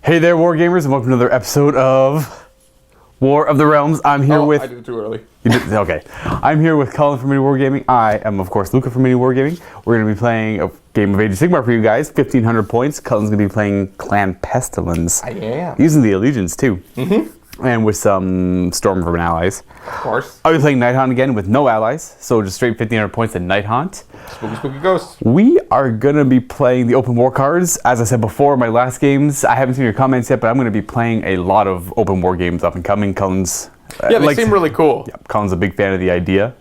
Hey there, Wargamers, and welcome to another episode of War of the Realms. I'm here with... I did it too early. You did? Okay. I'm here with Cullen from MiniWarGaming. I am, of course, Luka from MiniWarGaming. We're going to be playing a game of Age of Sigmar for you guys, 1,500 points. Cullen's going to be playing Clan Pestilens. I am. Using the Allegiance, too. Mm-hmm. And with some Storm from allies. Of course. I'll be playing Night Haunt again with no allies, so just straight 1,500 points at Night Haunt. Spooky, spooky ghosts. We are going to be playing the open war cards. As I said before, my last games, I haven't seen your comments yet, but I'm going to be playing a lot of open war games up and coming. Cullen's... Yeah, they seem really cool. Yeah, Cullen's a big fan of the idea.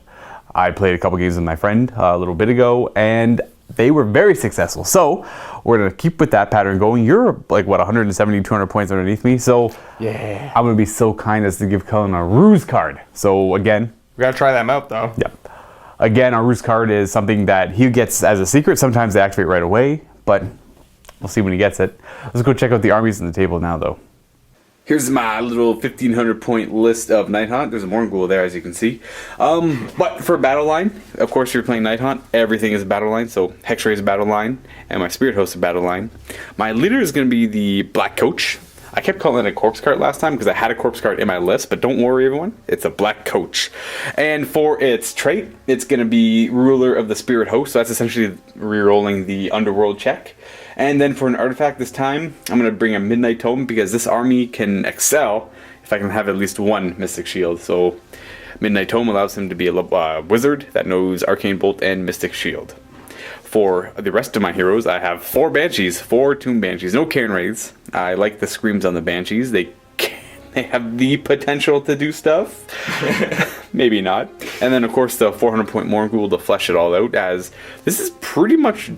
I played a couple games with my friend a little bit ago, and they were very successful. So we're going to keep with that pattern going. You're like, what, 170, 200 points underneath me? So yeah, I'm going to be so kind as to give Cullen a ruse card. So again... We got to try them out, though. Yeah. Again, our ruse card is something that he gets as a secret. Sometimes they activate right away, but we'll see when he gets it. Let's go check out the armies on the table now, though. Here's my little 1,500 point list of Night Haunt. There's a Morgul there, as you can see. But for battle line, of course, you're playing Night Haunt. Everything is battle line. So Hexray is battle line, and my Spirit Host is battle line. My leader is going to be the Black Coach. I kept calling it a corpse cart last time because I had a corpse cart in my list, but don't worry, everyone. It's a Black Coach. And for its trait, it's going to be Ruler of the Spirit Host. So that's essentially re-rolling the Underworld check. And then for an artifact this time, I'm going to bring a Midnight Tome because this army can excel if I can have at least one Mystic Shield. So Midnight Tome allows him to be a wizard that knows Arcane Bolt and Mystic Shield. For the rest of my heroes, I have 4 Banshees, 4 Tomb Banshees, no Cairn Wraiths. I like the screams on the Banshees. They have the potential to do stuff. Maybe not. And then, of course, the 400 point Morgul to flesh it all out, as this is pretty much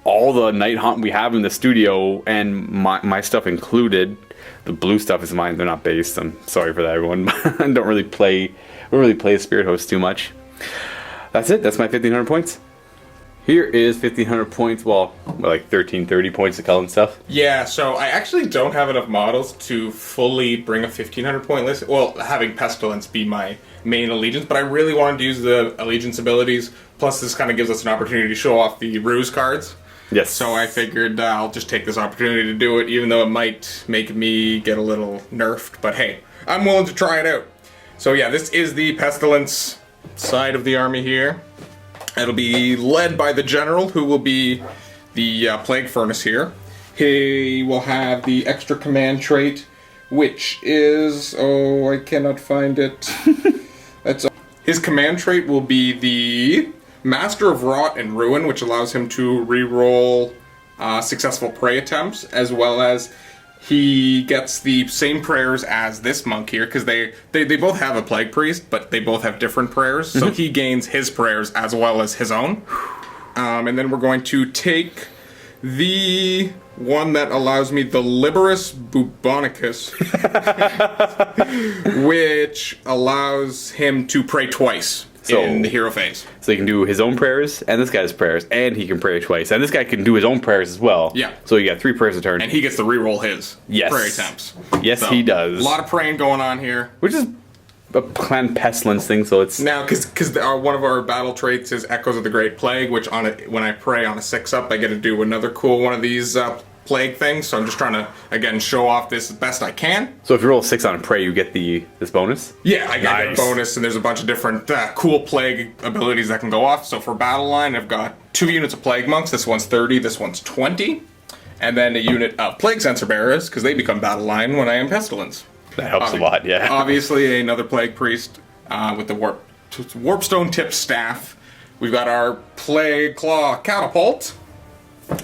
all the Night Haunt we have in the studio, and my stuff included. The blue stuff is mine. They're not based. I'm sorry for that, everyone. I don't really play Spirit Host too much. That's it. That's my 1,500 points. Here is 1,500 points, well, like 1,330 points to Cullen stuff. Yeah, so I actually don't have enough models to fully bring a 1,500 point list. Well, having Pestilence be my main allegiance, but I really wanted to use the allegiance abilities. Plus, this kind of gives us an opportunity to show off the ruse cards. Yes. So I figured I'll just take this opportunity to do it, even though it might make me get a little nerfed. But hey, I'm willing to try it out. So yeah, this is the Pestilence side of the army here. It'll be led by the general, who will be the Plague Furnace here. He will have the extra command trait, which is... Oh, I cannot find it. His command trait will be the Master of Rot and Ruin, which allows him to reroll successful prey attempts, as well as he gets the same prayers as this monk here, because they both have a Plague Priest, but they both have different prayers, so he gains his prayers as well as his own. And then we're going to take the one that allows me the Liberus Bubonicus, which allows him to pray twice in the hero phase. So he can do his own prayers, and this guy's prayers, and he can pray twice. And this guy can do his own prayers as well. Yeah. So you got 3 prayers a turn. And he gets to reroll his prayer attempts. Yes, so, he does. A lot of praying going on here. Which is a Clan Pestilens thing, so it's... Now, because one of our battle traits is Echoes of the Great Plague, which when I pray on a 6-up, I get to do another cool one of these plague things, so I'm just trying to, again, show off this as best I can. So if you roll a 6 on a pray, you get this bonus? Yeah, I get a bonus, and there's a bunch of different cool plague abilities that can go off. So for battle line, I've got 2 units of Plague Monks. This one's 30, this one's 20. And then a unit of Plague Sensor Bearers, because they become battle line when I am Pestilence. That helps a lot, yeah. Obviously, another Plague Priest with the Warpstone Tip Staff. We've got our Plague Claw Catapult.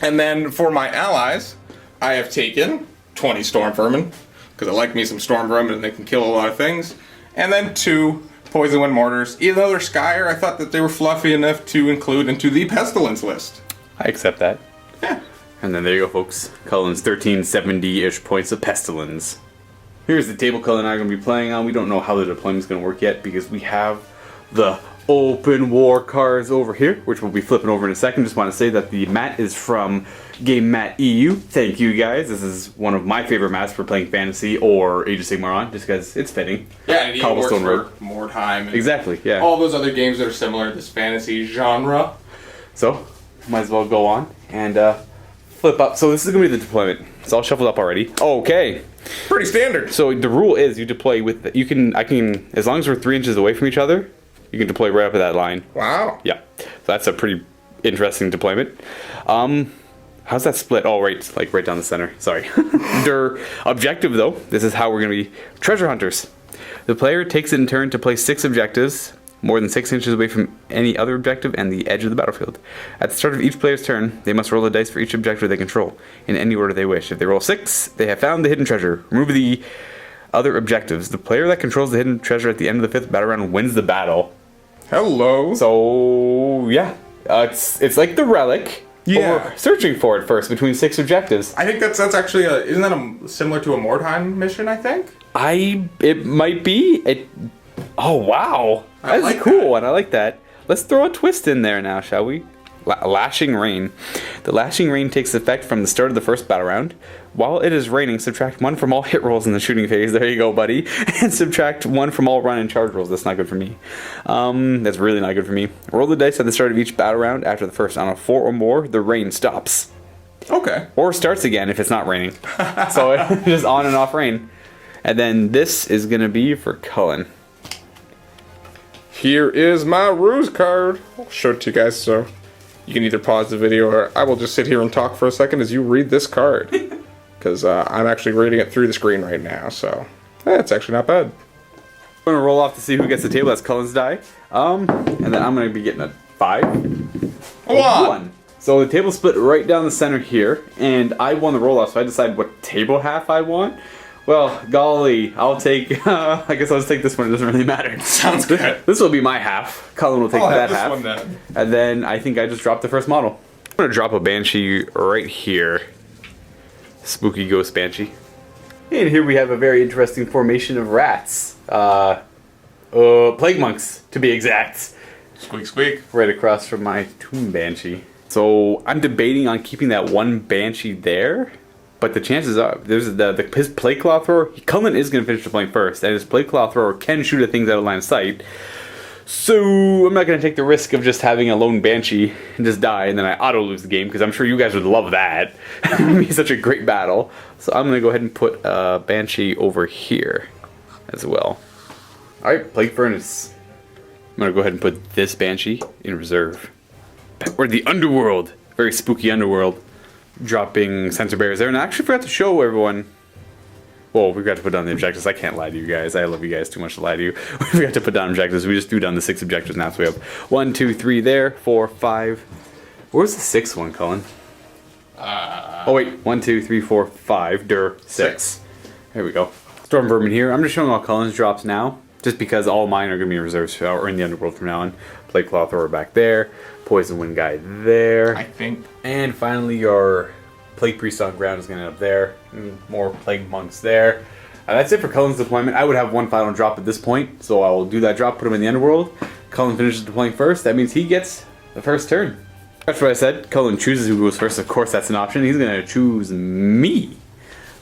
And then for my allies, I have taken 20 Storm Vermin, because I like me some Storm Vermin and they can kill a lot of things. And then 2 Poison Wind Mortars. Even though they're Skyer, I thought that they were fluffy enough to include into the Pestilence list. I accept that. Yeah. And then there you go, folks. Cullen's 1,370-ish points of Pestilence. Here's the table Cullen and I are going to be playing on. We don't know how the deployment's going to work yet because we have the open war cards over here, which we'll be flipping over in a second. Just want to say that the mat is from Game Mat EU. Thank you guys. This is one of my favorite mats for playing fantasy or Age of Sigmar on, just because it's fitting. Yeah, and it works for Mordheim. And exactly, yeah. All those other games that are similar to this fantasy genre. So, might as well go on and flip up. So this is going to be the deployment. It's all shuffled up already. Okay. Pretty standard. So the rule is you deploy with, I can, as long as we're 3 inches away from each other, you can deploy right up at that line. Wow. Yeah. So that's a pretty interesting deployment. How's that split? Oh, right, like right down the center. Sorry. Their objective, though, this is how we're going to be treasure hunters. The player takes it in turn to place 6 objectives, more than 6 inches away from any other objective and the edge of the battlefield. At the start of each player's turn, they must roll a dice for each objective they control, in any order they wish. If they roll 6, they have found the hidden treasure. Remove the other objectives. The player that controls the hidden treasure at the end of the 5th battle round wins the battle. Hello. So, yeah. It's like the relic. Yeah. We're searching for it first between 6 objectives. I think that's actually isn't that similar to a Mordheim mission, I think? It might be. Oh, wow. That's like cool, that. and I like that. Let's throw a twist in there now, shall we? Lashing Rain. The Lashing Rain takes effect from the start of the first battle round. While it is raining, subtract 1 from all hit rolls in the shooting phase. There you go, buddy. And subtract 1 from all run and charge rolls. That's not good for me. That's really not good for me. Roll the dice at the start of each battle round. After the first, on a 4 or more, the rain stops. Okay. Or starts again if it's not raining. So it's just on and off rain. And then this is going to be for Cullen. Here is my ruse card. I'll show it to you guys so you can either pause the video or I will just sit here and talk for a second as you read this card. Because I'm actually reading it through the screen right now, so it's actually not bad. We're going to roll off to see who gets the table. That's Cullen's die. And then I'm going to be getting a 5. One. So the table split right down the center here, and I won the roll off, so I decide what table half I want. Well, golly, I'll take, I guess I'll just take this one, it doesn't really matter. Sounds good. This will be my half. Cullen will take I'll that have this half. one then. And then I think I just dropped the first model. I'm going to drop a Banshee right here. Spooky Ghost Banshee. And here we have a very interesting formation of rats. Plague Monks, to be exact. Squeak, squeak. Right across from my Tomb Banshee. So I'm debating on keeping that one Banshee there. But the chances are, there's his Plague Claw thrower, Cullen is going to finish deploying first, and his Plague Claw thrower can shoot at things out of line of sight. So I'm not going to take the risk of just having a lone Banshee and just die, and then I auto-lose the game, because I'm sure you guys would love that. It would be such a great battle. So I'm going to go ahead and put a Banshee over here as well. Alright, Plague Furnace. I'm going to go ahead and put this Banshee in reserve. Or the Underworld. Very spooky Underworld. Dropping sensor barriers there, and I actually forgot to show everyone. Well, we forgot to put down the objectives. I can't lie to you guys. I love you guys too much to lie to you. We forgot to put down objectives. We just threw down the 6 objectives now. So we have 1, 2, 3 there, 4, 5. Where's the 6th one, Cullen? Oh wait, 1, 2, 3, 4, 5. 6. There we go. Storm Vermin here. I'm just showing all Cullen's drops now, just because all mine are going to be in reserves or in the Underworld from now on. Plague Claw thrower back there. Poison Wind Guy there. I think. And finally your Plague Priest on ground is going to end up there. And more Plague Monks there. That's it for Cullen's deployment. I would have one final drop at this point, so I will do that drop, put him in the Underworld. Cullen finishes deploying first. That means he gets the first turn. That's what I said. Cullen chooses who goes first. Of course, that's an option. He's going to choose me,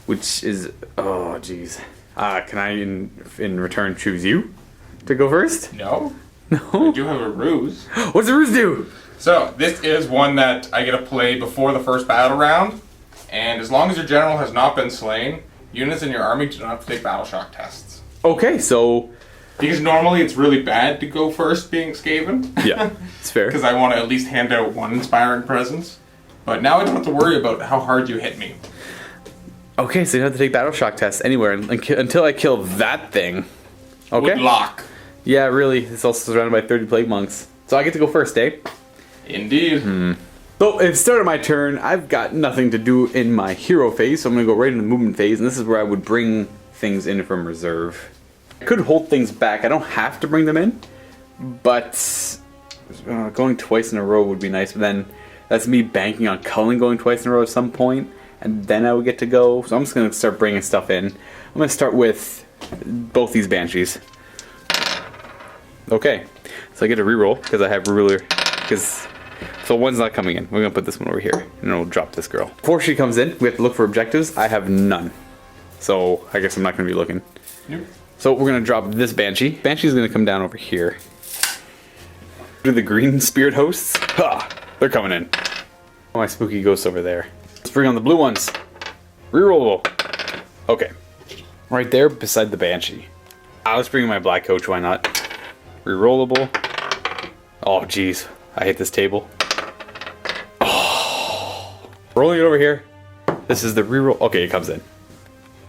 which is... Oh, jeez. Can I, in return, choose you to go first? No. No? I do have a ruse. What's the ruse do? So, this is one that I get to play before the first battle round, and as long as your general has not been slain, units in your army do not have to take battle shock tests. Okay, so... Because normally it's really bad to go first being Skaven. Yeah, it's fair. Because I want to at least hand out one inspiring presence. But now I don't have to worry about how hard you hit me. Okay, so you don't have to take battle shock tests anywhere until I kill that thing. Okay. Good luck. Yeah, really. It's also surrounded by 30 Plague Monks. So I get to go first, eh? Indeed. So, at the start of my turn, I've got nothing to do in my hero phase, so I'm going to go right into the movement phase, and this is where I would bring things in from reserve. I could hold things back. I don't have to bring them in, but going twice in a row would be nice, but then that's me banking on Cullen going twice in a row at some point, and then I would get to go. So I'm just going to start bringing stuff in. I'm going to start with both these Banshees. Okay, so I get a reroll because I have ruler. So one's not coming in. We're gonna put this one over here, and then we'll drop this girl. Before she comes in, we have to look for objectives. I have none, so I guess I'm not gonna be looking. Nope. So we're gonna drop this Banshee. Banshee's gonna come down over here. Do the green spirit hosts? Ha! They're coming in. Oh, my spooky ghosts over there. Let's bring on the blue ones. Rerollable. Okay. Right there beside the Banshee. Let's bring in my black coach, why not? Rerollable. Oh, jeez. I hate this table. Oh. Rolling it over here. This is the reroll. Okay, it comes in.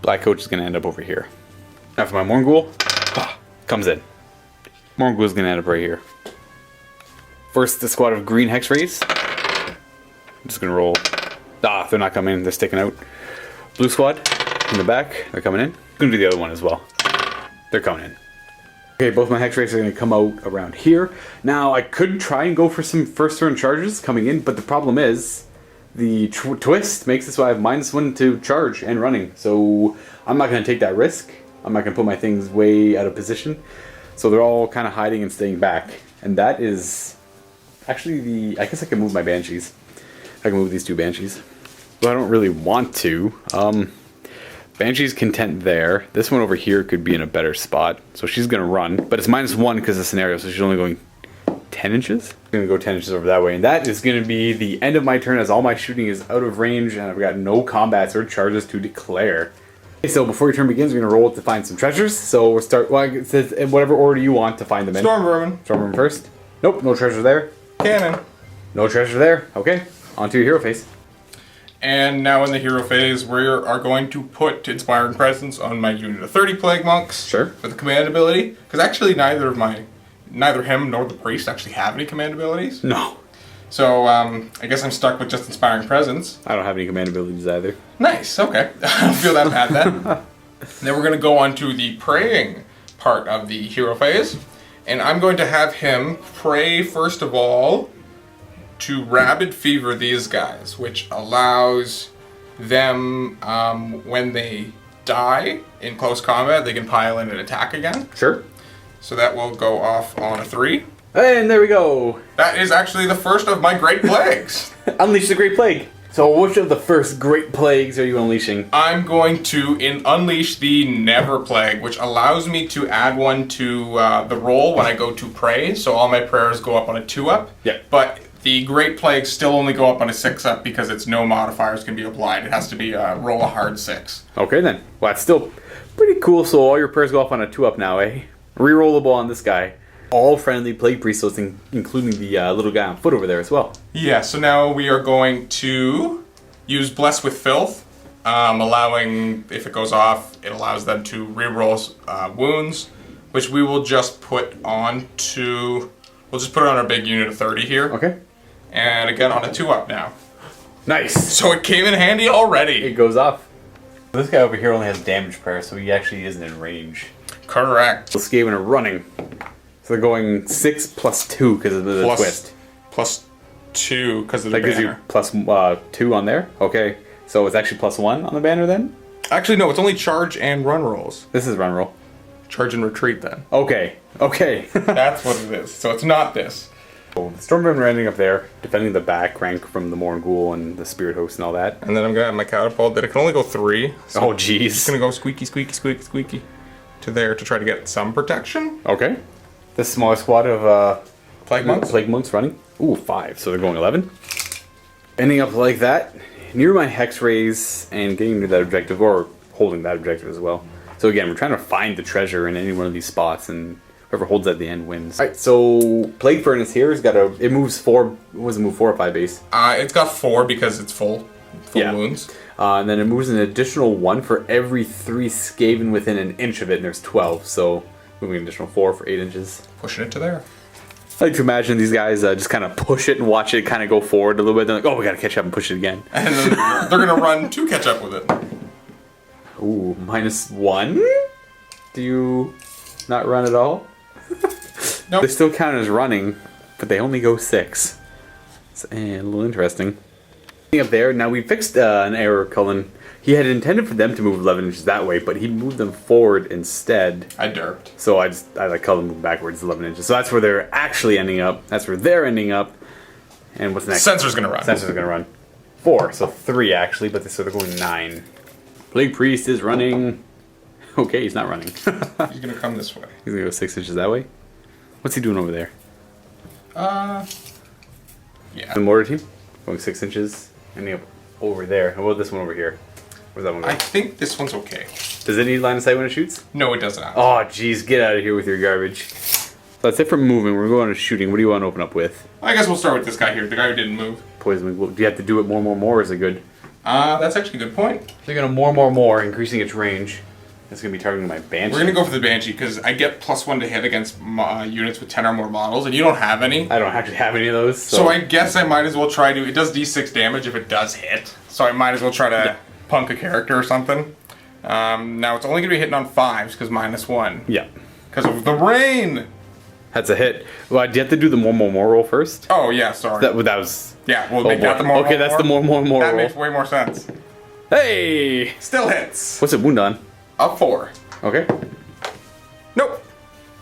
Black coach is going to end up over here. Now for my Morgul. Comes in. Morgul is going to end up right here. First, the squad of green hex rays. I'm just going to roll. They're not coming in. They're sticking out. Blue squad in the back. They're coming in. I'm going to do the other one as well. They're coming in. Okay, both my hex rays are going to come out around here. Now, I could try and go for some first turn charges coming in, but the problem is the twist makes it so I have -1 to charge and running. So I'm not going to take that risk. I'm not going to put my things way out of position. So they're all kind of hiding and staying back. And that is actually the... I guess I can move my Banshees. I can move these 2 Banshees. But I don't really want to. Banshee's content there. This one over here could be in a better spot. So she's going to run. But it's -1 because of the scenario. So she's only going 10 inches. I'm going to go 10 inches over that way. And that is going to be the end of my turn as all my shooting is out of range. And I've got no combats or charges to declare. Okay, so before your turn begins, we're going to roll it to find some treasures. So we'll start... Well, it says in whatever order you want to find them in. Storm Vermin. Storm Vermin first. Nope, no treasure there. Cannon. No treasure there. Okay, on to your hero phase. And now in the hero phase, we are going to put Inspiring Presence on my unit of 30 Plague Monks. Sure. For the command ability. Because actually neither him nor the priest actually have any command abilities. No. So I guess I'm stuck with just Inspiring Presence. I don't have any command abilities either. Nice, okay. I don't feel that bad then. Then we're going to go on to the praying part of the hero phase. And I'm going to have him pray, first of all, to Rabid Fever these guys, which allows them, when they die in close combat, they can pile in and attack again. Sure. So that will go off on a 3. And there we go. That is actually the first of my Great Plagues. Unleash the Great Plague. So which of the first Great Plagues are you unleashing? I'm going to unleash the Never Plague, which allows me to add 1 to the roll when I go to pray. So all my prayers go up on a 2-up. Yeah. But the Great Plagues still only go up on a 6-up because it's no modifiers can be applied. It has to be roll a hard 6. Okay then. Well, that's still pretty cool. So all your prayers go up on a 2-up now, eh? Rerollable on this guy. All friendly Plague Priests, including the little guy on foot over there as well. Yeah, so now we are going to use Bless with Filth, allowing, if it goes off, it allows them to reroll wounds, which we will just put on to... We'll just put it on our big unit of 30 here. Okay. And again on a 2-up now. Nice. So it came in handy already. It goes off. This guy over here only has damage prayer, so he actually isn't in range. Correct. So Skaven are running. So they're going 6 plus 2 because of the twist. Plus 2 because of the banner. That gives you plus 2 on there? Okay. So it's actually plus 1 on the banner then? Actually, no. It's only charge and run rolls. This is run roll. Charge and retreat then. Okay. Okay. That's what it is. So it's not this. So the Stormvermin are ending up there, defending the back rank from the Morgul and the Spirit Host and all that. And then I'm going to have my catapult that it can only go 3. So oh, jeez. It's going to go squeaky, squeaky, squeaky, squeaky to there to try to get some protection. Okay. The smaller squad of Plague Monks? Plague Monks running. Ooh, 5. So they're going 11. Ending up like that, near my Hex Rays and getting to that objective, or holding that objective as well. So again, we're trying to find the treasure in any one of these spots, and whoever holds at the end wins. Alright, so Plague Furnace here has got it moves 4, what does it move, 4 or 5 base? It's got 4 because it's full wounds. And then it moves an additional 1 for every 3 Skaven within an inch of it, and there's 12, so moving an additional 4 for 8 inches. Pushing it to there. I like to imagine these guys just kind of push it and watch it kind of go forward a little bit. They're like, oh, we gotta catch up and push it again. And then they're gonna run to catch up with it. Ooh, -1? Do you not run at all? Nope. They still count as running, but they only go 6. It's a little interesting. Up there, now we fixed an error, Cullen. He had intended for them to move 11 inches that way, but he moved them forward instead. I derped. So I let Cullen move backwards 11 inches. So that's where they're actually ending up. That's where they're ending up. And what's next? Sensor's gonna run. Sensor's gonna run. 4, so 3 actually, but so they're going 9. Plague Priest is running. Okay, he's not running. He's gonna come this way. He's gonna go 6 inches that way. What's he doing over there? Yeah. The mortar team going 6 inches, ending up over there. How about this one over here? Where's that one I going? think this one's okay. Does it need line of sight when it shoots? No, it does not. Oh, jeez, get out of here with your garbage. That's it for moving. We're going to shooting. What do you want to open up with? I guess we'll start with this guy here, the guy who didn't move. Poison. Do you have to do it more, or is it good? That's actually a good point. They're going to more, increasing its range. It's going to be targeting my Banshee. We're going to go for the Banshee because I get +1 to hit against units with 10 or more models, and you don't have any. I don't actually have any of those. So I guess I might as well try to... It does D6 damage if it does hit. So I might as well try to punk a character or something. Now it's only going to be hitting on 5s because -1. Yeah. Because of the rain! That's a hit. Well, do you have to do the more roll first? Oh, yeah, sorry. That was... Yeah, we'll make that the more. Okay, that's the more roll. That makes way more sense. Hey! Still hits. What's it wound on? Up 4. Okay. Nope.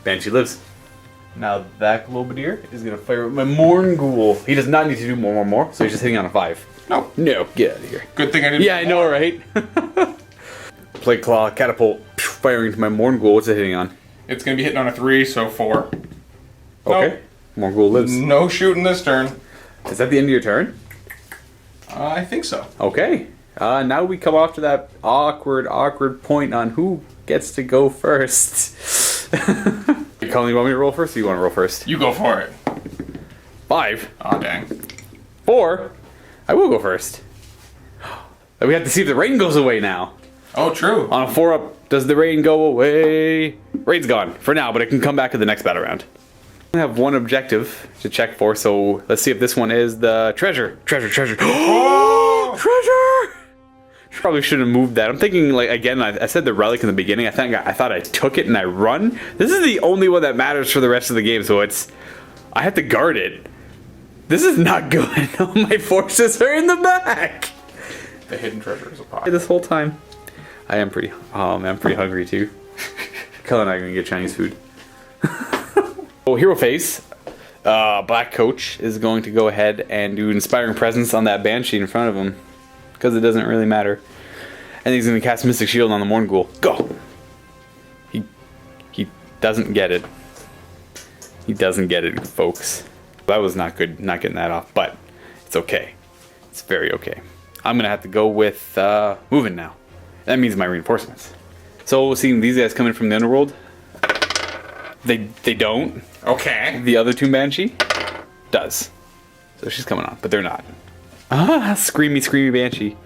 Banshee lives. Now that Globadier is going to fire with my Morngul. He does not need to do more, so he's just hitting on a 5. Nope. No, get out of here. Good thing I didn't. Yeah, I know, right? Plague Claw, Catapult, firing into my Morngul. What's it hitting on? It's going to be hitting on a 3, so 4. Okay. Nope. Morngul lives. No shooting this turn. Is that the end of your turn? I think so. Okay. Now we come off to that awkward point on who gets to go first. Colin, you want me to roll first or you want to roll first? You go for it. 5. Aw, dang. 4. I will go first. We have to see if the rain goes away now. Oh, true. On a 4-up, does the rain go away? Rain's gone for now, but it can come back to the next battle round. I have one objective to check for, so let's see if this one is the treasure. Treasure. Oh! Treasure! Probably should have moved that. I'm thinking, like, again, I said the relic in the beginning. I thought I took it and I run. This is the only one that matters for the rest of the game, so I have to guard it. This is not good. My forces are in the back. The hidden treasure is a pot. This whole time. I'm pretty hungry too. Cullen and I are gonna get Chinese food. Oh, hero phase. Black Coach is going to go ahead and do Inspiring Presence on that Banshee in front of him. Because it doesn't really matter. And he's going to cast Mystic Shield on the Morngul. Go! He doesn't get it. He doesn't get it, folks. That was not good, not getting that off. But it's okay. It's very okay. I'm going to have to go with moving now. That means my reinforcements. So seeing these guys coming from the underworld, they don't. Okay. The other two Banshee does. So she's coming on, but they're not. Screamy Banshee.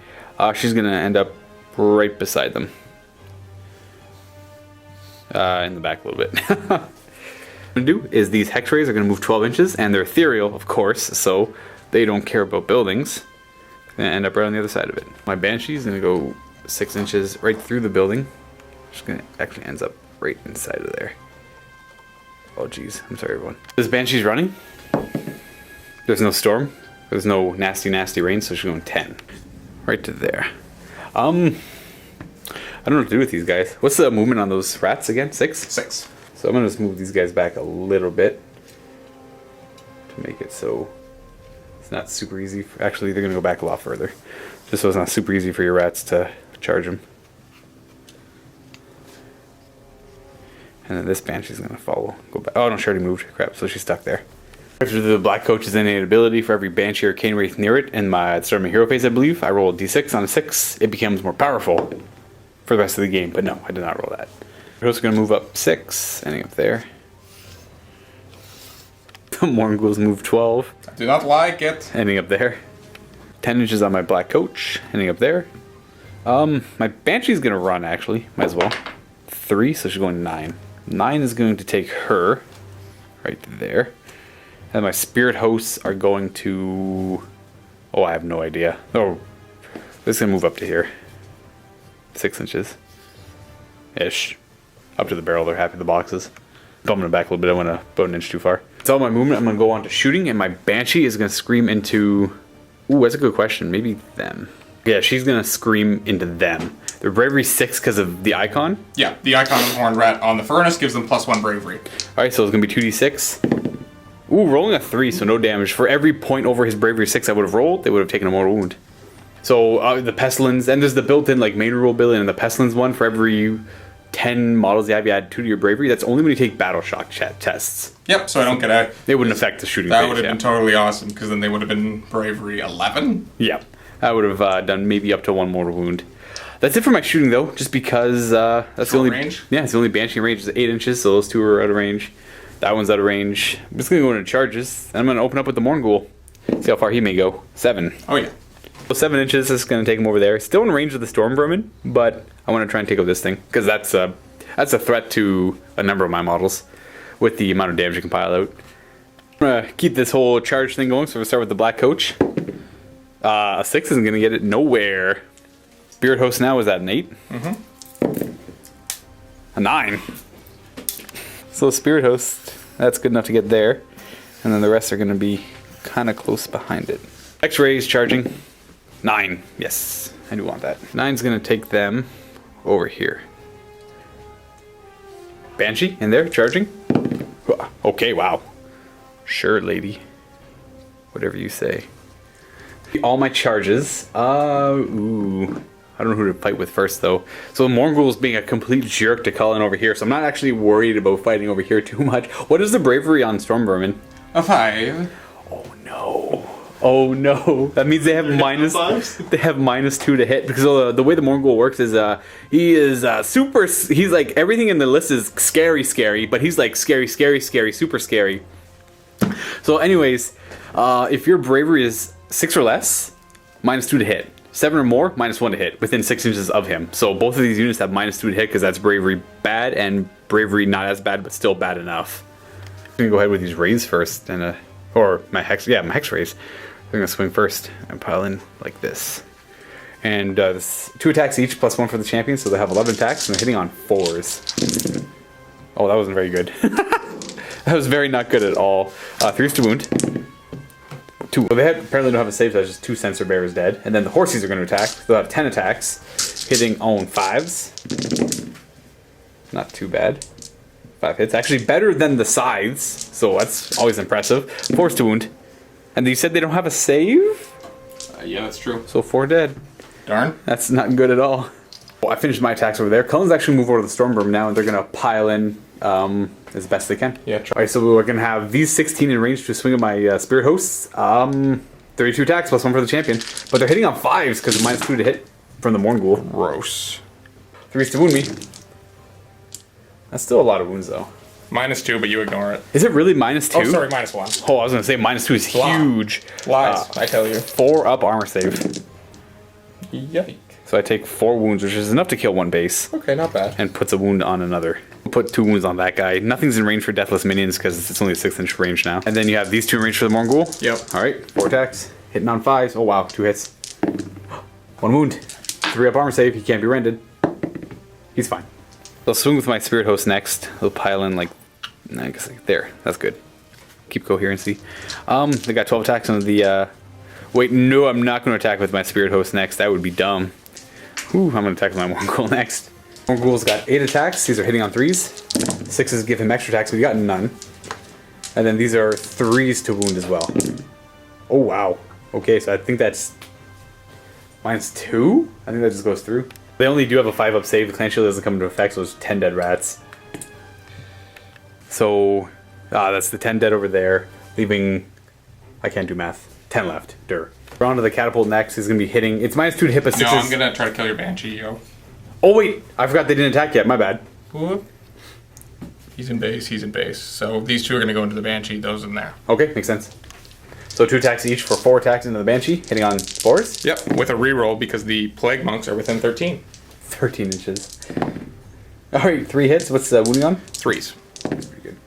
She's gonna end up right beside them. In the back a little bit. What I'm gonna do is these hex rays are gonna move 12 inches, and they're ethereal, of course, so they don't care about buildings. They're gonna end up right on the other side of it. My Banshee's gonna go 6 inches right through the building. Just gonna actually ends up right inside of there. Oh geez, I'm sorry everyone. This Banshee's running. There's no storm. There's no nasty rain, so she's going 10. Right to there. I don't know what to do with these guys. What's the movement on those rats again? 6? 6. So I'm going to just move these guys back a little bit to make it so it's not super easy. Actually, they're going to go back a lot further. Just so it's not super easy for your rats to charge them. And then this Banshee's going to follow. Go back. Oh, no, she already moved. Crap, so she's stuck there. After the Black Coach's innate ability, for every Banshee or Cane Wraith near it, in my start of my hero phase, I believe, I roll a d6. On a 6, it becomes more powerful for the rest of the game. But no, I did not roll that. We're also going to move up 6, ending up there. Morngul's move 12. I do not like it. Ending up there. 10 inches on my Black Coach, ending up there. My Banshee's going to run, actually. Might as well. 3, so she's going 9. 9 is going to take her right there. And my Spirit Hosts are going to... Oh, I have no idea. Oh, they're just going to move up to here. 6 inches. Ish. Up to the barrel, they're happy with the boxes. Bumping it back a little bit, I went about an inch too far. That's all my movement. I'm going to go on to shooting, and my Banshee is going to scream into... Ooh, that's a good question. Maybe them. Yeah, she's going to scream into them. They're bravery 6 because of the icon. Yeah, the icon of the horned rat on the furnace gives them +1 bravery. Alright, so it's going to be 2d6. Ooh, rolling a 3, so no damage. For every point over his bravery 6 I would have rolled, they would have taken a mortal wound. So the Pestilens, and there's the built-in like main rule ability, and the Pestilens one, for every 10 models you have, you add 2 to your bravery. That's only when you take battle shock tests. Yep, so I don't get out. They wouldn't affect the shooting That phase, would have been totally awesome, because then they would have been bravery 11. Yeah, I would have done maybe up to 1 mortal wound. That's it for my shooting, though, just because that's the only range? Yeah, it's the only Banshee range is 8 inches, so those two are out of range. That one's out of range. I'm just gonna go into charges, and I'm gonna open up with the Morgul. See how far he may go. 7. Oh yeah. So 7 inches is gonna take him over there. Still in range of the Storm Vermin, but I want to try and take out this thing because that's a threat to a number of my models with the amount of damage it can pile out. I'm gonna keep this whole charge thing going, so we'll start with the Black Coach. A 6 isn't gonna get it nowhere. Spirit Host now is at an 8. A 9. So Spirit Host, that's good enough to get there. And then the rest are gonna be kind of close behind it. X-rays charging. 9. Yes, I do want that. 9's gonna take them over here. Banshee in there charging. Okay, wow. Sure, lady. Whatever you say. All my charges. Ooh. I don't know who to fight with first, though. So Morgul's being a complete jerk to Cullen over here, so I'm not actually worried about fighting over here too much. What is the bravery on Storm Vermin? A 5. Oh no. Oh no. That means they have -2 to hit, because the way the Morgul works is he is he's like, everything in the list is scary, but he's like scary, super scary. So anyways, if your bravery is 6 or less, -2 to hit. 7 or more, -1 to hit within 6 inches of him. So both of these units have -2 to hit because that's bravery bad and bravery not as bad, but still bad enough. I'm gonna go ahead with these rays first, and or my hex rays. I'm gonna swing first and pile in like this. And this 2 attacks each, +1 for the champion, so they have 11 attacks, and they're hitting on 4s. Oh, that wasn't very good. That was very not good at all. 3's to wound. 2. Well, they apparently don't have a save, so that's just 2 sensor bearers dead. And then the horsies are going to attack. They'll have 10 attacks, hitting on 5s. Not too bad. 5 hits. Actually better than the scythes, so that's always impressive. 4's to wound. And you said they don't have a save? Yeah, that's true. So 4 dead. Darn. That's not good at all. Well, I finished my attacks over there. Cullen's actually moved over to the Stormburn now, and they're going to pile in as best they can. Yeah. Alright, so we're going to have these 16 in range to swing at my Spirit Hosts. 32 attacks, +1 for the champion. But they're hitting on 5s because of -2 to hit from the Morgul. Gross. 3's to wound me. That's still a lot of wounds, though. -2, but you ignore it. Is it really -2? Oh, sorry, -1. Oh, I was going to say -2 is huge. Lies, I tell you. 4 up armor save. Yike. So I take 4 wounds, which is enough to kill 1 base. Okay, not bad. And puts a wound on another. Put 2 wounds on that guy. Nothing's in range for Deathless Minions because it's only a 6-inch range now. And then you have these 2 in range for the Morgul. Yep. Alright, 4 attacks. Hitting on 5s. Oh wow, 2 hits. 1 wound. 3 up armor save. He can't be rended. He's fine. I'll swing with my Spirit Host next. They'll pile in like, I guess like there. That's good. Keep coherency. They got 12 attacks on the, wait, no, I'm not going to attack with my Spirit Host next. That would be dumb. Ooh, I'm going to attack with my Morgul next. Morgul's got 8 attacks. These are hitting on 3s. 6s give him extra attacks, but he got none. And then these are 3s to wound as well. Oh, wow. Okay, so I think that's -2? I think that just goes through. They only do have a 5-up save. The Clan Shield doesn't come into effect, so it's 10 dead rats. So, that's the 10 dead over there, leaving, I can't do math, 10 left. We're on to the Catapult next. He's going to be hitting, it's -2 to hit, but 6s. No, I'm going to try to kill your Banshee, yo. Oh, wait, I forgot they didn't attack yet. My bad. Whoop. He's in base. So these 2 are going to go into the Banshee, those in there. Okay, makes sense. So 2 attacks each for 4 attacks into the Banshee, hitting on 4s. Yep, with a reroll because the Plague Monks are within 13. 13 inches. Alright, 3 hits. What's the wounding on? 3s. Pretty good.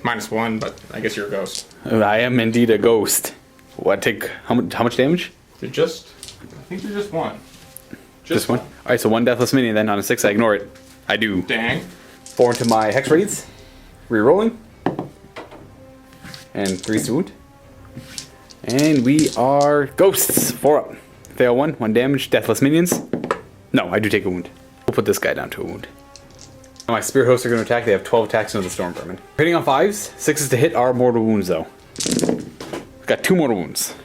-1, but I guess you're a ghost. I am indeed a ghost. What, take, how much damage? I think you're just 1. Just 1? Alright, so 1 Deathless Minion, then on a 6 I ignore it. I do. Dang. 4 into my Hex Raids. Rerolling. And 3's to wound. And we are ghosts. 4 up. Fail 1, 1 damage, Deathless Minions. No, I do take a wound. We'll put this guy down to a wound. My Spirit Hosts are going to attack. They have 12 attacks into the Storm Vermin. Hitting on 5s. 6s to hit are mortal wounds, though. Got 2 mortal wounds.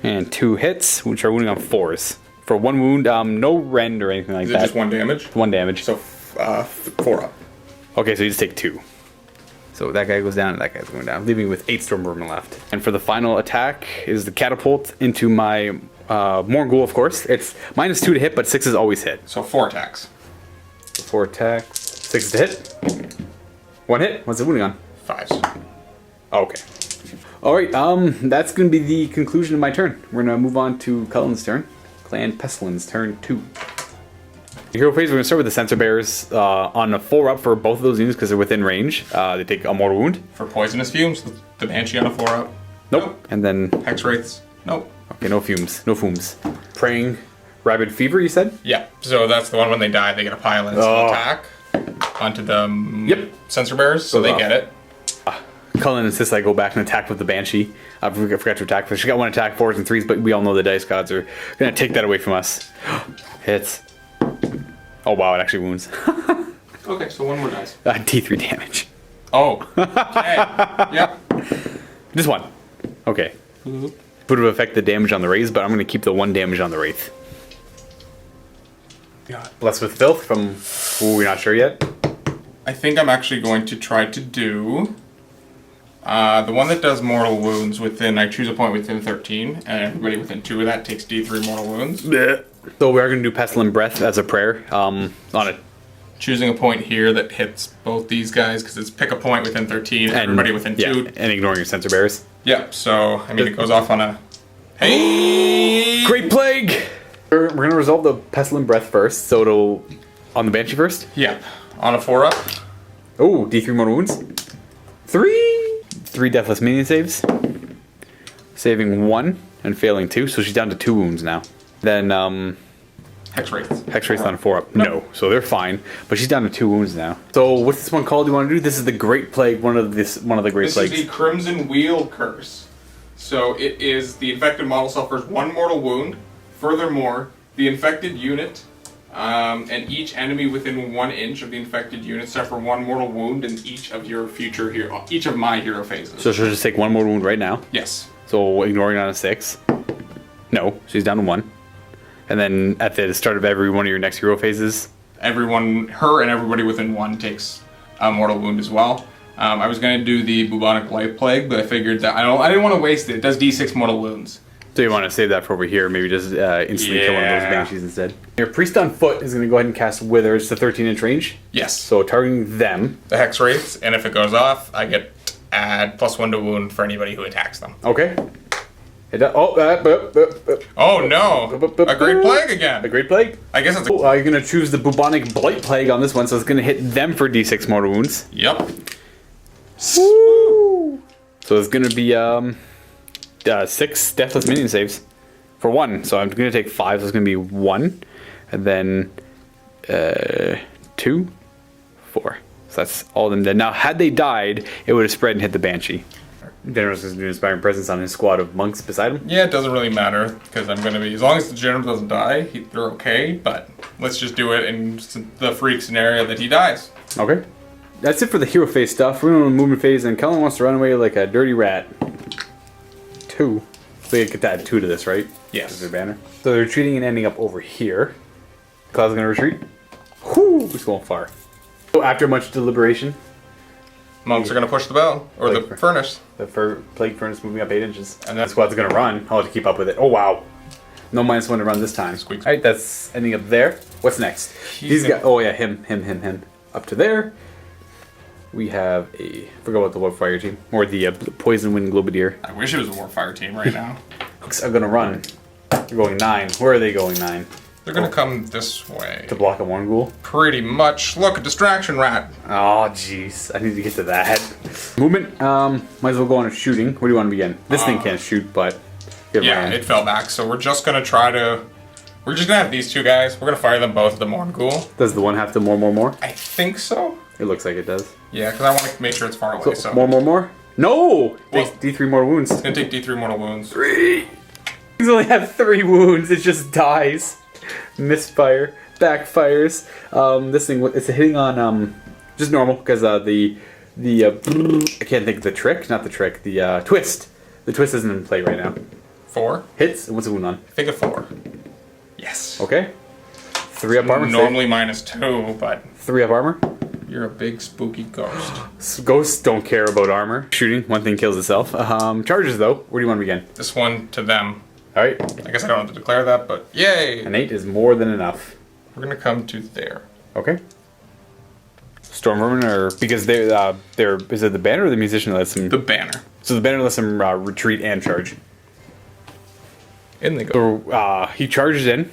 And 2 hits, which are wounding on 4s. For 1 wound, no rend or anything like that. Is it just 1 damage? 1 damage. So 4 up. Okay, so you just take 2. So that guy goes down and that guy's going down, leaving me with 8 Storm Vermin left. And for the final attack is the Catapult into my Morgul, of course. It's -2 to hit, but 6 is always hit. So 4 attacks. 4 attacks. 6 to hit. 1 hit. What's it wounding on? 5s. Okay. Alright, that's going to be the conclusion of my turn. We're going to move on to Cullen's turn. Clan Pestilens, turn 2. Hero phase, we're going to start with the sensor bearers on a 4-up for both of those units because they're within range. They take a mortal wound. For poisonous fumes, the Banshee on a 4-up. Nope. And then... Hex Wraiths. Nope. Okay, no fumes. No fumes. Praying Rabid Fever, you said? Yeah, so that's the one when they die, they get a pile and attack onto the sensor bearers, so they get it. Cullen insists I go back and attack with the Banshee. I forgot to attack. She got 1 attack, 4s and 3s, but we all know the dice gods are going to take that away from us. Hits. Oh wow, it actually wounds. Okay, so 1 more dice. D3 damage. Oh, okay. Yep. Just 1. Okay. Would have affect the damage on the Wraiths, but I'm going to keep the 1 damage on the Wraith. Yeah. Blessed with Filth from... Ooh, we're not sure yet. I think I'm actually going to try to do... the one that does mortal wounds within... I choose a point within 13, and everybody within 2 of that takes D3 mortal wounds. Blech. So we are going to do Pestilent Breath as a prayer on it. Choosing a point here that hits both these guys, because it's pick a point within 13, and everybody within 2. And ignoring your sensor bearers. Yep, so, I mean, it goes off on a... Hey! Great Plague! We're going to resolve the Pestilent Breath first, so it'll... On the Banshee first? Yep, on a 4-up. Oh, D3 mortal wounds. 3 Deathless Minion saves. Saving 1 and failing 2, so she's down to 2 wounds now. Then, Hex Wraiths. Hex Wraiths on 4-up. No, so they're fine. But she's down to 2 wounds now. So what's this one called you want to do? This is the Great Plague, one of the Great Plagues. This is the Crimson Wheel Curse. So it is the infected model suffers 1 mortal wound. Furthermore, the infected unit and each enemy within 1 inch of the infected unit suffer 1 mortal wound in each of your future hero, each of my hero phases. So she'll just take 1 mortal wound right now? Yes. So ignoring on a 6. No, she's down to 1. And then at the start of every one of your next hero phases, everyone, her and everybody within 1 takes a mortal wound as well. I was going to do the bubonic blight plague, but I figured that I didn't want to waste it. It does D6 mortal wounds. So you want to save that for over here? Maybe just instantly kill one of those banshees instead. Your priest on foot is going to go ahead and cast Wither. It's a 13-inch range. Yes. So targeting them. The Hex Wraiths, and if it goes off, I get add +1 to wound for anybody who attacks them. Okay. Oh no! A Great Plague again! A Great Plague? I guess it's a... you're going to choose the Bubonic Blight Plague on this one, so it's going to hit them for D6 mortal wounds. Yep. Woo! So it's going to be 6 Deathless Minion saves for 1. So I'm going to take 5, so it's going to be 1. And then 2, 4. So that's all of them dead. Now, had they died, it would have spread and hit the Banshee. General's going to do Inspiring Presence on his squad of monks beside him. Yeah, it doesn't really matter, because I'm going to be... As long as the general doesn't die, they're okay, but let's just do it in the freak scenario that he dies. Okay. That's it for the hero phase stuff. We're going to movement phase, and Cullen wants to run away like a dirty rat. 2. So you get to add 2 to this, right? Yes. Their banner. So they're retreating and ending up over here. Cloud's going to retreat. Whoo! It's going far. So after much deliberation... Monks are going to push the bell, or the furnace. The plague furnace moving up 8 inches. And then the squad's going to run. I'll have to keep up with it. Oh, wow. No -1 to run this time. Squeaks. Alright, that's ending up there. What's next? These guys. Oh, yeah, him. Up to there. We have a... I forgot about the Warfire team. Or the Poison Wind Globadier. I wish it was a Warfire team right now. Hooks are going to run. They're going 9. Where are they going 9? They're going to come this way. To block a Morgul? Pretty much. Look, a distraction rat. Oh, jeez. I need to get to that. Movement. Might as well go on a shooting. Where do you want to begin? This thing can't shoot, but... Yeah, it fell back, so we're just going to try to... We're just going to have these 2 guys. We're going to fire them both at the Morgul. Does the one have to more? I think so. It looks like it does. Yeah, because I want to make sure it's far away, so... More? No! Well, Takes D3 mortal wounds. It's going to take D3 mortal wounds. 3! He's only have 3 wounds. It just dies. Misfire. Backfires. This thing, it's hitting on, just normal, because the I can't think of the trick. Not the trick. The, twist. The twist isn't in play right now. 4. Hits. And what's the wound on? I think a 4. Yes. Okay. 3 up armor. Normally -2, but... 3 up armor. You're a big spooky ghost. Ghosts don't care about armor. Shooting, one thing kills itself. Charges though. Where do you want to begin? This one to them. All right. I guess I don't have to declare that, but yay! An 8 is more than enough. We're gonna come to there. Okay. Storm Vermin, or because they're is it the banner or the musician that lets them? The banner. So the banner lets them retreat and charge. In they go. So he charges in.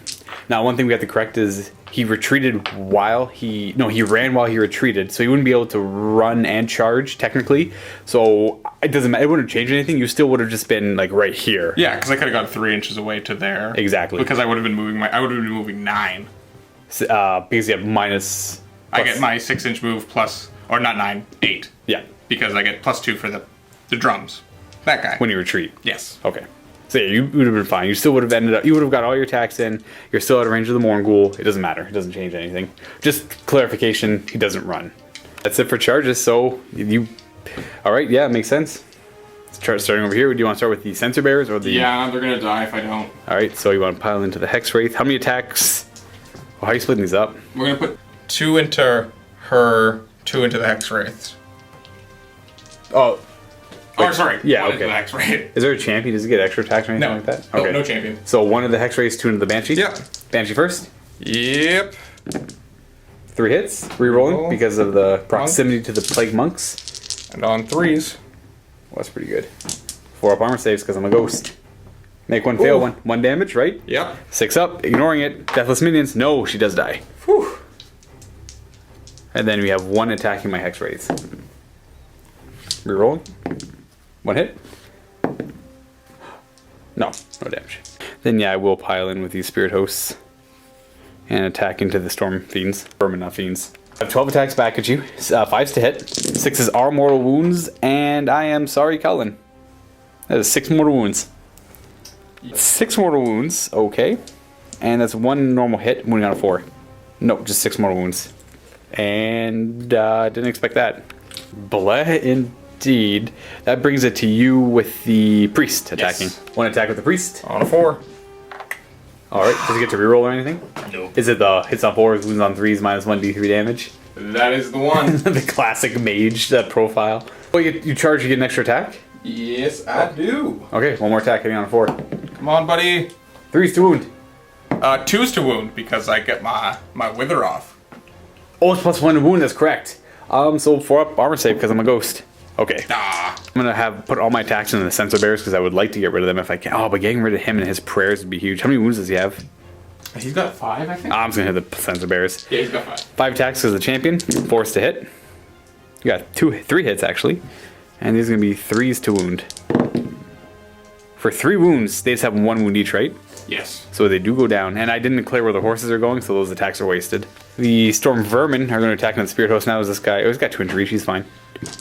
Now, one thing we have to correct is he retreated while he ran while he retreated, so he wouldn't be able to run and charge technically. So it doesn't matter. It wouldn't change anything. You still would have just been like right here. Yeah, because I could have gone 3 inches away to there. Exactly. Because I would have been moving 9. Because you have minus. I get my 6-inch move plus, or not 9, 8. Yeah. Because I get +2 for the drums. That guy. When you retreat. Yes. Okay. So yeah, you would have been fine. You still would have ended up. You would have got all your attacks in. You're still out of range of the Morgul. It doesn't matter. It doesn't change anything. Just clarification. He doesn't run. That's it for charges. So you. All right. Yeah, it makes sense. Starting over here. Do you want to start with the sensor bearers or the? Yeah, they're gonna die if I don't. All right. So you want to pile into the Hex Wraith. How many attacks? Well, how are you splitting these up? We're gonna put 2 into her, 2 into the Hex Wraiths. Oh. Oh, sorry. Yeah, 1 okay. into the Hex Wraith. Is there a champion? Does he get extra attacks or anything like that? Okay. No champion. So 1 of the Hex Wraiths, 2 into the Banshee? Yeah. Banshee first? Yep. 3 hits. Rerolling Roll. because of the proximity to the Plague Monks. And on 3s. Well, that's pretty good. 4 up armor saves because I'm a ghost. Make 1 fail, Ooh. 1 damage, right? Yep. 6 up, ignoring it. Deathless minions. No, she does die. Whew. And then we have 1 attacking my Hex Wraiths. Rerolling. 1 hit. No damage. Then yeah, I will pile in with these Spirit Hosts and attack into the Storm Fiends. Vermin, not Fiends. I have 12 attacks back at you. 5's to hit. 6's are mortal wounds, and I am sorry, Cullen. That is 6 mortal wounds. 6 mortal wounds, okay. And that's 1 normal hit, wounding on a 4. Nope, just 6 mortal wounds. And didn't expect that. Blah, indeed. That brings it to you with the priest attacking. Yes. 1 attack with the priest. On a 4. Alright, does he get to reroll or anything? No. Is it the hits on 4s, wounds on 3s, minus 1d3 damage? That is the one. The classic mage profile. Oh, you charge, you get an extra attack? Yes, I do. Okay, 1 more attack, hitting on a 4. Come on, buddy. 3's to wound. 2's to wound because I get my wither off. Oh, it's +1 to wound, that's correct. So 4 up armor save because I'm a ghost. Okay. Ah. I'm gonna put all my attacks into the sensor bears because I would like to get rid of them if I can. Oh, but getting rid of him and his prayers would be huge. How many wounds does he have? He's got 5, I think. I'm just gonna hit the sensor bears. Yeah, he's got 5. 5 attacks as the champion. 4's to hit. You got 3 hits actually, and these are gonna be 3's to wound. For 3 wounds, they just have 1 wound each, right? Yes. So they do go down, and I didn't declare where the horses are going, so those attacks are wasted. The Storm Vermin are going to attack on the Spirit Host now. Is this guy? Oh, he's got 2 inch reach. He's fine.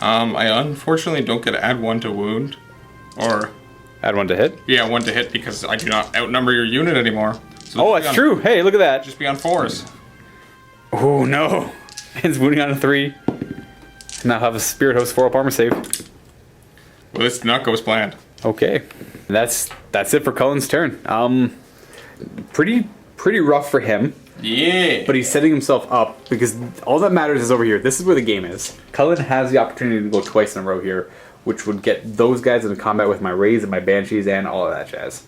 I unfortunately don't get to add 1 to wound, or Add 1 to hit. yeah, 1 to hit because I do not outnumber your unit anymore. So Oh, just be that's on- true. Hey, look at that. Just be on 4s. Oh no! It's wounding on a 3. Now have a Spirit Host 4 up armor save. Well, this did not go as planned. Okay, that's it for Cullen's turn. Pretty rough for him, Yeah. but he's setting himself up because all that matters is over here. This is where the game is. Cullen has the opportunity to go twice in a row here, which would get those guys into combat with my Rays and my Banshees and all of that jazz.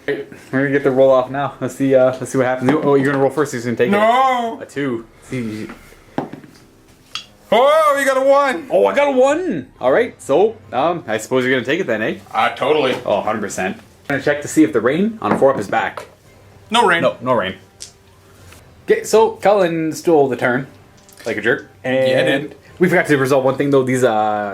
Right, we're gonna get the roll off now. Let's see what happens. Oh, you're gonna roll first. So he's gonna take No. a 2. See. Oh, you got a 1. Oh, I got a 1! Alright, so, I suppose you're gonna take it then, eh? Totally. Oh, 100%. I'm gonna check to see if the rain on a 4 up is back. No rain. No rain. Okay, so Cullen stole the turn, like a jerk. And Yeah, I did. we forgot to resolve one thing though, these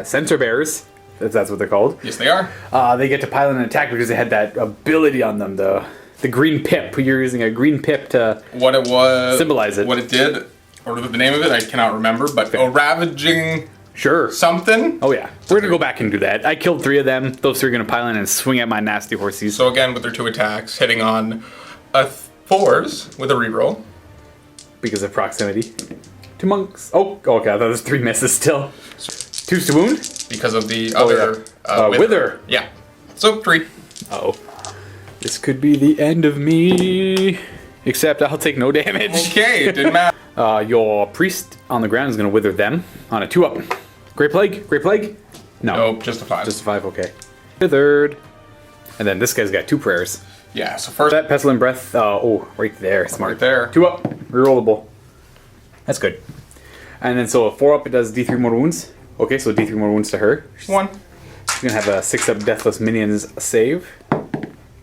sensor bearers, if that's what they're called. Yes, they are. They get to pile in an attack because they had that ability on them, the green pip. You're using a green pip to What it was. symbolize it. What it did, or the name of it, I cannot remember, but a ravaging Sure. something. Oh yeah, we're gonna go back and do that. I killed 3 of them. Those 3 are gonna pile in and swing at my nasty horsies. So again, with their 2 attacks, hitting on 4s with a reroll. Because of proximity to monks. Oh, okay, I thought there was 3 misses still. 2's to wound. Because of the other Wither. Yeah. So 3. Uh-oh. This could be the end of me. Except I'll take no damage. Okay, it didn't matter. Your priest on the ground is going to wither them on a 2 up. Great Plague? Great Plague? No. Nope, just a 5. Just a 5, okay. Withered. And then this guy's got 2 prayers. Yeah, so first... That Pestilent Breath, right there, smart. Right there. 2 up, rerollable. That's good. And then so a 4 up, it does D3 more wounds. Okay, so D3 more wounds to her. 1. She's gonna have a 6 up Deathless Minions save.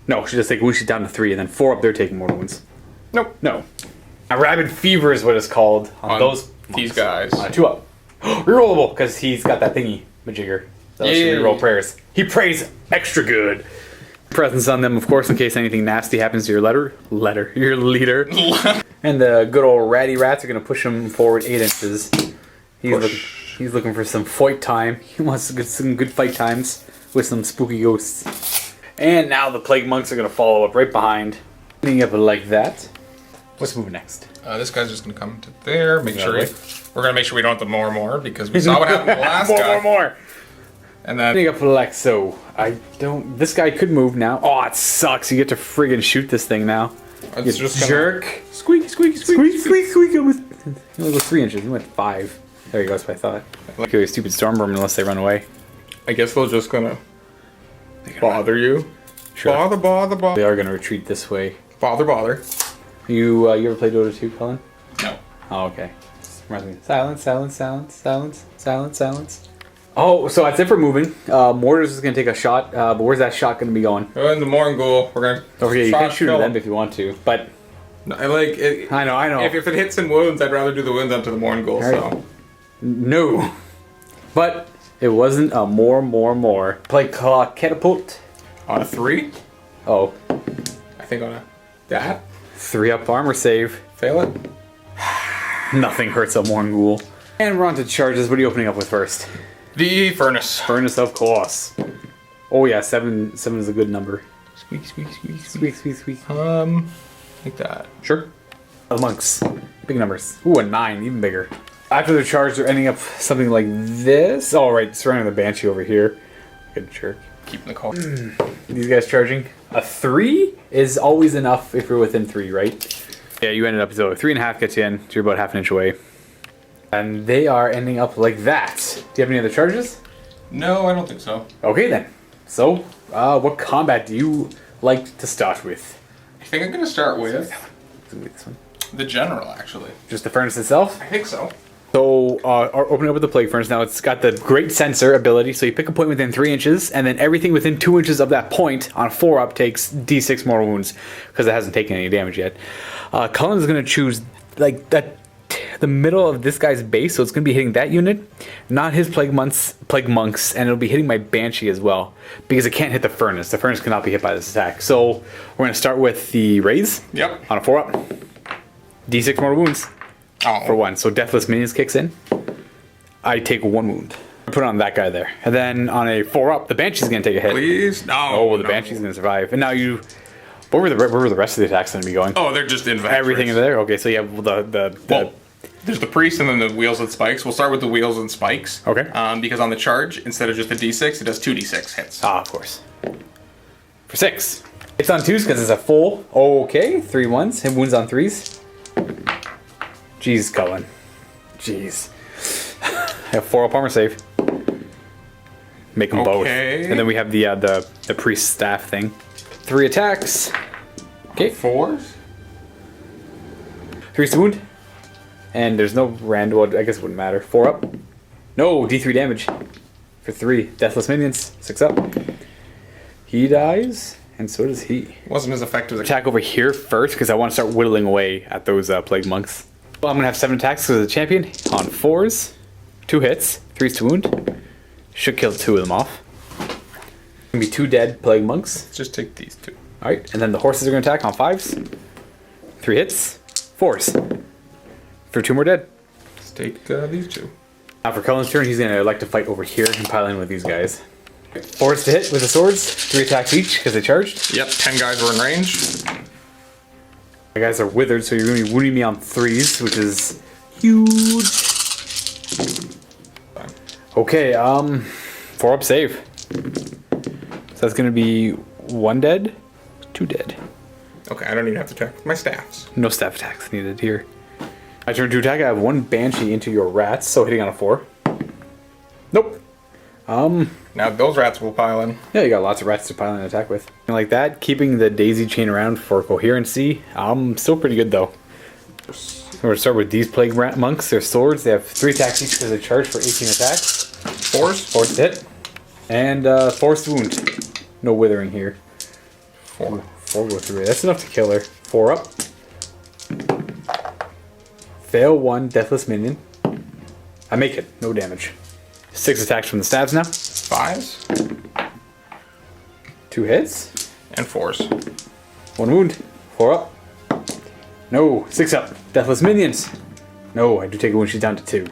No, she just take wounds, she's down to 3, and then 4 up, they're taking more wounds. Nope. No. A Rabid Fever is what it's called on those these guys. 2 up. Rerollable, because he's got that thingy, Majigger. So yeah, reroll prayers. He prays extra good. Presence on them, of course, in case anything nasty happens to your your leader. And the good old ratty rats are going to push him forward 8 inches. He's looking for some fight time. He wants to get some good fight times with some spooky ghosts. And now the plague monks are going to follow up right behind. Ending up like that. What's moving next? This guy's just going to come to there. We're going to make sure we don't have the more because we saw what happened to the last guy. More. And then... Ending up like so. This guy could move now. Oh, it sucks. You get to friggin' shoot this thing now. It's just jerk. Squeak, squeak, squeak, squeak, squeak. He only goes 3 inches. He went 5. There he goes, by thought. Look at stupid Stormborn unless they run away. I guess they're just gonna bother you. Sure. Bother. They are gonna retreat this way. Bother. You ever play Dota 2, Cullen? No. Oh, okay. Reminds me. Silence. Oh, so that's it for moving. Mortars is gonna take a shot, but where's that shot gonna be going? In the Morgul, we're gonna... Okay, you can shoot at them if you want to, but... No, I like it. I know. If it hits in wounds, I'd rather do the wounds onto the Morgul, so... No. But it wasn't a more. Play catapult. On a 3? Oh. I think on a... That? 3 up armor save. Fail it? Nothing hurts a Morgul. And we're on to charges. What are you opening up with first? The furnace. Furnace, of course. Oh yeah, 7 is a good number. Squeak. Like that. Sure. The monks. Big numbers. Ooh, a 9, even bigger. After they're charged, they're ending up something like this. Oh, right, surrounding the Banshee over here. Good jerk. Keeping the call. These guys charging. A 3 is always enough if you're within 3, right? Yeah, you ended up, so 3.5 gets you in, so you're about half an inch away. And they are ending up like that. Do you have any other charges? No, I don't think so. Okay then. So, what combat do you like to start with? I think I'm going to start with This one. the general, actually. Just the furnace itself? I think so. So, opening up with the plague furnace, now it's got the great sensor ability, so you pick a point within 3 inches, and then everything within 2 inches of that point on 4 up takes d6 more wounds, because it hasn't taken any damage yet. Cullen is going to choose, like, the middle of this guy's base, so it's going to be hitting that unit, not his plague monks, and it'll be hitting my Banshee as well, because it can't hit the furnace. The furnace cannot be hit by this attack. So, we're going to start with the raise. Yep. On a 4 up. D6 more wounds. Oh. For 1. So Deathless Minions kicks in. I take 1 wound. Put it on that guy there. And then on a 4 up, the Banshee's going to take a hit. Please? No. Oh, the Banshee's going to survive. And now you... Where were the rest of the attacks going to be going? Oh, they're just in everything in there? Okay, so you have the there's the priest and then the wheels and spikes. We'll start with the wheels and spikes. Okay. Because on the charge, instead of just a d6, it does 2d6 hits. Ah, of course. For 6. It's on 2s because it's a full. Okay, 3 1s. Hit wounds on 3s. Jeez, Cullen. Jeez. I have 4 up armor save. Make them both. And then we have the priest staff thing. 3 attacks. Okay. 4s? 3's to wound. And there's no random. Well, I guess it wouldn't matter. 4 up. No, D3 damage. For 3. Deathless Minions. 6 up. He dies. And so does he. Wasn't as effective. Attack over here first because I want to start whittling away at those plague monks. Well, I'm going to have 7 attacks because of the champion. On 4s. 2 hits. 3's to wound. Should kill 2 of them off. Gonna be 2 dead plague monks. Let's just take these 2. Alright, and then the horses are going to attack on 5s. 3 hits. 4s. For 2 more dead. Let's take these 2. Now for Cullen's turn, he's going to like to fight over here and pile in with these guys. 4s to hit with the swords. 3 attacks each because they charged. Yep, 10 guys were in range. My guys are withered, so you're going to be wounding me on 3s, which is huge. Okay, 4 up save. So that's going to be 1 dead, 2 dead. Okay, I don't even have to check my staffs. No staff attacks needed here. I turn to attack. I have 1 Banshee into your rats, so hitting on a 4. Nope. 1 Now those rats will pile in. Yeah, you got lots of rats to pile in and attack with. And like that, keeping the daisy chain around for coherency, still pretty good though. We're going to start with these plague monks. Their swords, they have 3 attacks each because they charge for 18 attacks. Force hit. And forced wound. No withering here. 4 go through it. That's enough to kill her. 4 up. Fail 1, deathless minion. I make it, no damage. 6 attacks from the stabs now. 5s. 2 hits. And 4s. 1 wound. 4 up. No, 6 up. Deathless minions. No, I do take it when she's down to 2.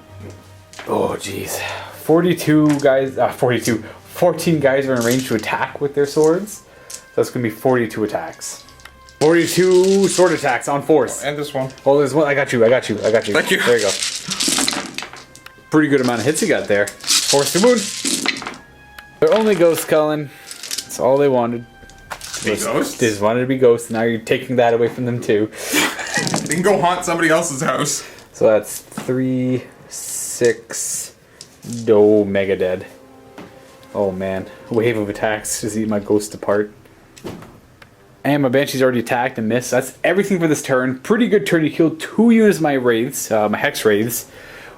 Oh, jeez. 42 guys, 14 guys are in range to attack with their swords. So that's going to be 42 attacks. 42 sword attacks on force. And this one. Oh, there's one. I got you. Thank you. There you go. Pretty good amount of hits you got there. Force to wound. They're only ghosts, Cullen. That's all they wanted. Be ghosts? They just wanted to be ghosts. Now you're taking that away from them too. They can go haunt somebody else's house. So that's 3, 6. No, mega dead. Oh man. Wave of attacks. Just eat my ghost apart. And my Banshee's already attacked and missed. That's everything for this turn. Pretty good turn. You killed 2 units of my wraiths, my hex wraiths.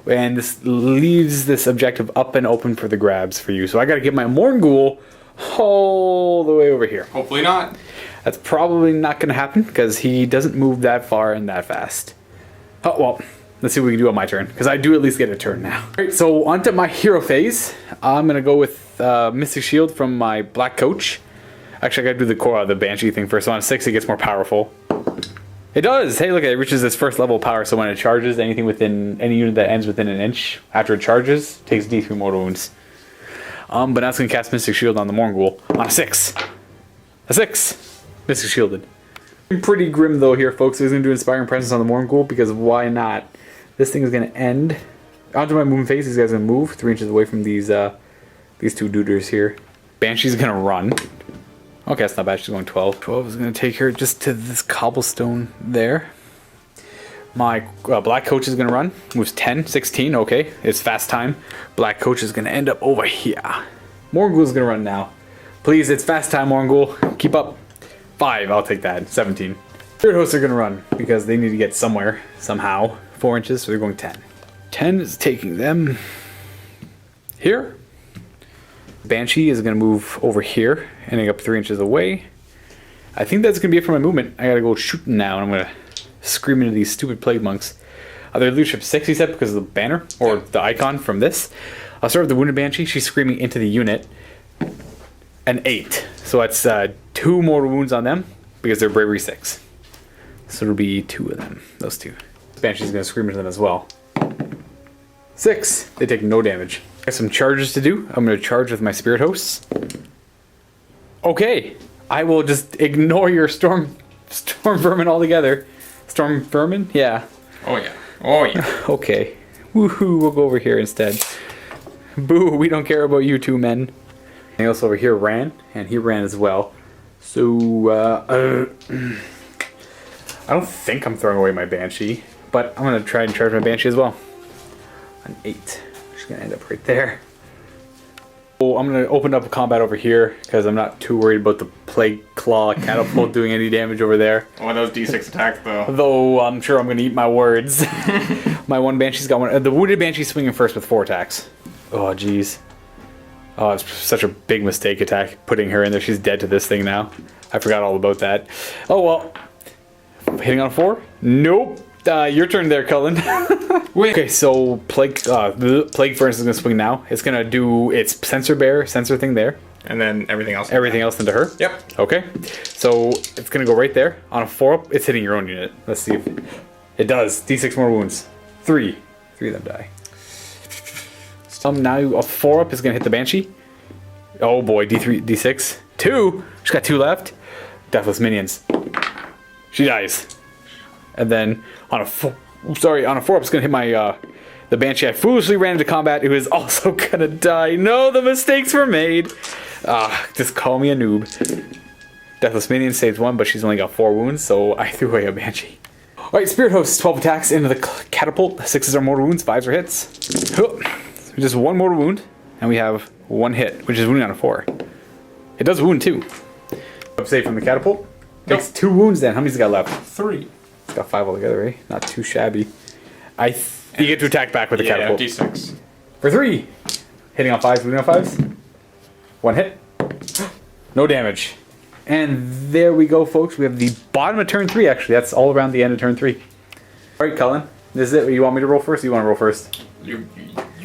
And this leaves this objective up and open for the grabs for you. So I gotta get my Morgul all the way over here. Hopefully not. That's probably not gonna happen because he doesn't move that far and that fast. Oh, well, let's see what we can do on my turn, because I do at least get a turn now. Alright, so onto my hero phase. I'm gonna go with Mystic Shield from my Black Coach. Actually, I gotta do the Banshee thing first. So on 6, it gets more powerful. It does! Hey, look, it reaches its first level of power, so when it charges, any unit that ends within an inch after it charges takes D3 mortal wounds. But now it's gonna cast Mystic Shield on the Morgul on a 6. A 6! Mystic Shielded. Pretty grim though here, folks. He's gonna do Inspiring Presence on the Morgul because why not? This thing is gonna end. Onto my movement phase, these guys are gonna move 3 inches away from these 2 duders here. Banshee's gonna run. Okay, that's not bad. She's going 12. 12 is going to take her just to this cobblestone there. My Black Coach is going to run. Moves 10, 16. Okay, it's fast time. Black Coach is going to end up over here. Morgul is going to run now. Please, it's fast time, Morgul. Keep up. 5, I'll take that. 17. Spirit Hosts are going to run because they need to get somewhere, somehow. 4 inches, so they're going 10. 10 is taking them here. Banshee is going to move over here, ending up 3 inches away. I think that's going to be it for my movement. I got to go shooting now, and I'm going to scream into these stupid plague monks. Their leadership 60 set because of the banner, or the icon from this. I'll start with the Wounded Banshee. She's screaming into the unit. An 8. So that's 2 mortal wounds on them because they're Bravery 6. So it'll be 2 of them, those 2. Banshee's going to scream into them as well. 6. They take no damage. I have some charges to do. I'm going to charge with my Spirit Hosts. Okay. I will just ignore your Storm Vermin altogether. Storm Vermin? Yeah. Oh yeah. Oh yeah. Okay. Woohoo, we'll go over here instead. Boo, we don't care about you 2 men. Anything else over here ran, and he ran as well. So, I don't think I'm throwing away my Banshee, but I'm going to try and charge my Banshee as well. An 8. She's going to end up right there. Oh, I'm going to open up a combat over here because I'm not too worried about the Plague Claw Catapult doing any damage over there. Oh, those D6 attacks though. Though I'm sure I'm going to eat my words. My one Banshee's got one. The Wounded Banshee's swinging first with 4 attacks. Oh, jeez. Oh, it's such a big mistake attack putting her in there. She's dead to this thing now. I forgot all about that. Oh, well. Hitting on 4? Nope. Your turn there, Cullen. Okay, so Plague Furnace is going to swing now. It's going to do its sensor thing there. And then everything else. Everything else into her? Yep. Okay. So it's going to go right there. On a 4-up, it's hitting your own unit. Let's see if it does. D6 more wounds. 3. 3 of them die. Now a 4-up is going to hit the Banshee. Oh boy, D3, D6. 2. She's got 2 left. Deathless minions. She dies. And then on a 4-up, it's gonna hit my the Banshee I foolishly ran into combat, who is also gonna die. No, the mistakes were made. Just call me a noob. Deathless Minion saves 1, but she's only got 4 wounds, so I threw away a Banshee. Alright, Spirit Host, 12 attacks into the catapult. 6s are mortal wounds, 5s are hits. Just 1 mortal wound, and we have 1 hit, which is wounding on a 4. It does wound too. Up safe from the catapult. Takes 2 wounds then. How many's he got left? 3. He's got 5 altogether, eh? Not too shabby. You get to attack back with the catapult. D6. For 3. Hitting on 5s, wounding on 5s. 1 hit. No damage. And there we go, folks. We have the bottom of turn 3, actually. That's all around the end of turn 3. All right, Cullen. This is it. You want me to roll first or you want to roll first? You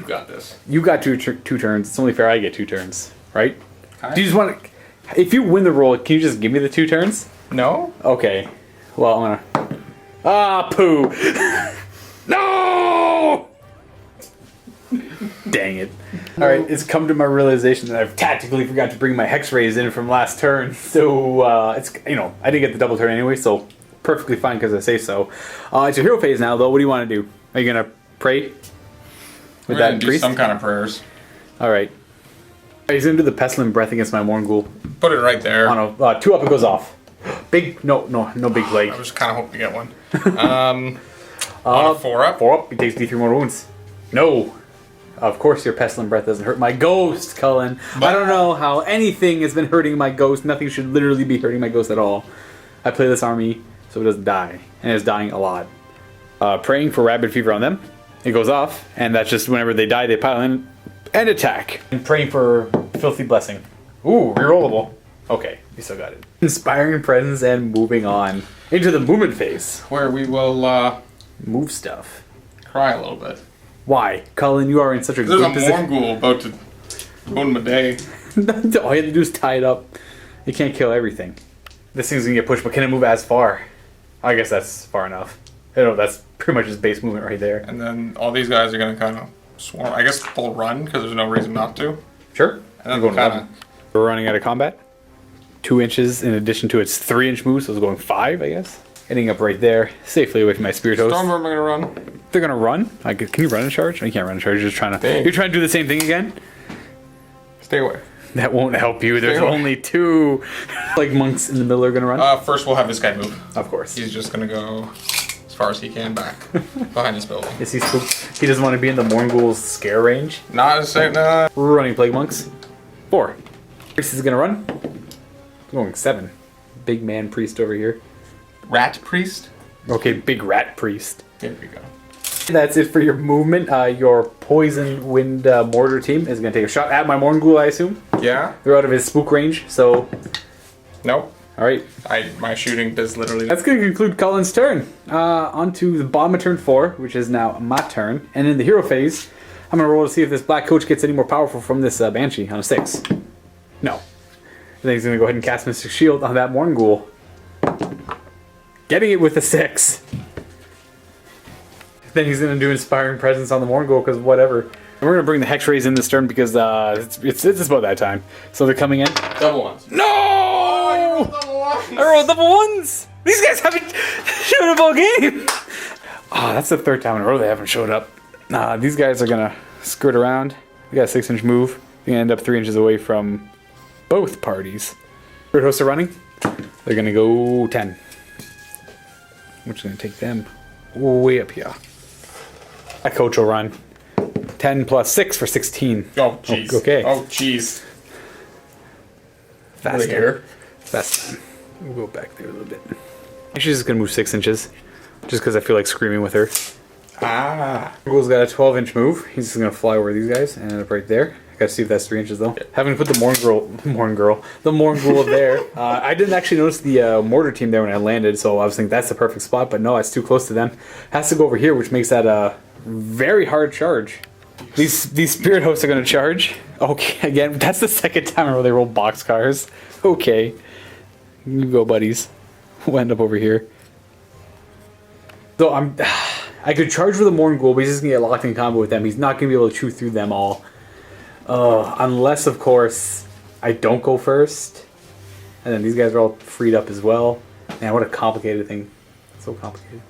got this. You got two turns. It's only fair I get 2 turns, right? Okay. Do you just want to... If you win the roll, can you just give me the 2 turns? No? Okay. Well, I'm gonna... Ah, poo! No! Dang it. Alright, it's come to my realization that I've tactically forgot to bring my hex rays in from last turn. So, it's, I didn't get the double turn anyway, so perfectly fine because I say so. It's your hero phase now, though. What do you want to do? Are you gonna pray? With that do priest? some kind of prayers. Alright. He's gonna do the Pestilent Breath against my Morgul. Put it right there. On a 2 up, it goes off. Big, no big leg. I was kind of hoping to get one. On a 4 up? 4 up, he takes D3 more wounds. No! Of course your Pestilent Breath doesn't hurt my ghost, Cullen. I don't know how anything has been hurting my ghost. Nothing should literally be hurting my ghost at all. I play this army so it doesn't die. And it's dying a lot. Praying for Rabid Fever on them. It goes off, and that's just whenever they die, they pile in and attack. And praying for Filthy Blessing. Ooh, rerollable. Okay, you still got it. Inspiring Presence and moving on. Into the movement phase. Where we will Move stuff. cry a little bit. Why? Cullen, you are in such a There's good a position. Morgul about to ruin my day. All you have to do is tie it up. You can't kill everything. This thing's gonna get pushed, but can it move as far? I guess that's far enough. That's pretty much his base movement right there. And then all these guys are going to kind of swarm. I guess they'll run because there's no reason not to. Sure. And then they'll kind of... We're running out of combat. 2 inches in addition to its 3-inch move, so it's going 5, I guess. Ending up right there, safely away from my Spirit Host. Stormworm are going to run. They're gonna run. Can you run and charge? No, you can't run and charge. You're just trying to. Dang. You're trying to do the same thing again. Stay away. That won't help you. There's Stay away. only 2 like monks in the middle are gonna run. First we'll have this guy move. Of course. He's just going to go as far as he can back behind this building. Is he spooked? He doesn't want to be in the Morgul's scare range. Not as saying that. We're running Plague Monks. 4. Priest is gonna run. Going 7. Big man priest over here. Rat priest. Okay, big rat priest. There we go. That's it for your movement. Your Poison Wind Mortar team is going to take a shot at my Morgul, I assume. Yeah. They're out of his spook range, so... Nope. Alright. My shooting does literally... That's going to conclude Cullen's turn. On to the bottom of turn 4, which is now my turn. And in the hero phase, I'm going to roll to see if this Black Coach gets any more powerful from this Banshee on a 6. No. Then he's going to go ahead and cast Mystic Shield on that Morgul. Getting it with a 6. Then he's going to do Inspiring Presence on the Morgul, because whatever. And we're going to bring the Hex Rays in this turn because it's about that time. So they're coming in. Double ones. No! Oh, double ones! I rolled double ones! These guys haven't showed up all game! Oh, that's the 3rd time in a row they haven't showed up. These guys are going to skirt around. We got a 6-inch move. You're going to end up 3 inches away from both parties. Spirit Hosts are running. They're going to go 10. Which is going to take them way up here. A coach will run. 10 plus 6 for 16. Oh, jeez. Okay. Oh, jeez. Fast here. Fast. We'll go back there a little bit. She's just going to move 6 inches. Just because I feel like screaming with her. Google's got a 12-inch move. He's just going to fly over these guys and end up right there. I gotta see if that's 3 inches though. Having put the Morgul there. I didn't actually notice the mortar team there when I landed, so I was thinking that's the perfect spot, but no, it's too close to them. Has to go over here, which makes that a very hard charge. These Spirit Hosts are gonna charge. Okay, again, that's the 2nd time in a row they roll boxcars. Okay. You go, buddies. We'll end up over here. So I could charge with a Morgul, but he's just gonna get locked in combo with them. He's not gonna be able to chew through them all. Unless, of course, I don't go first. And then these guys are all freed up as well. Man, what a complicated thing. So complicated.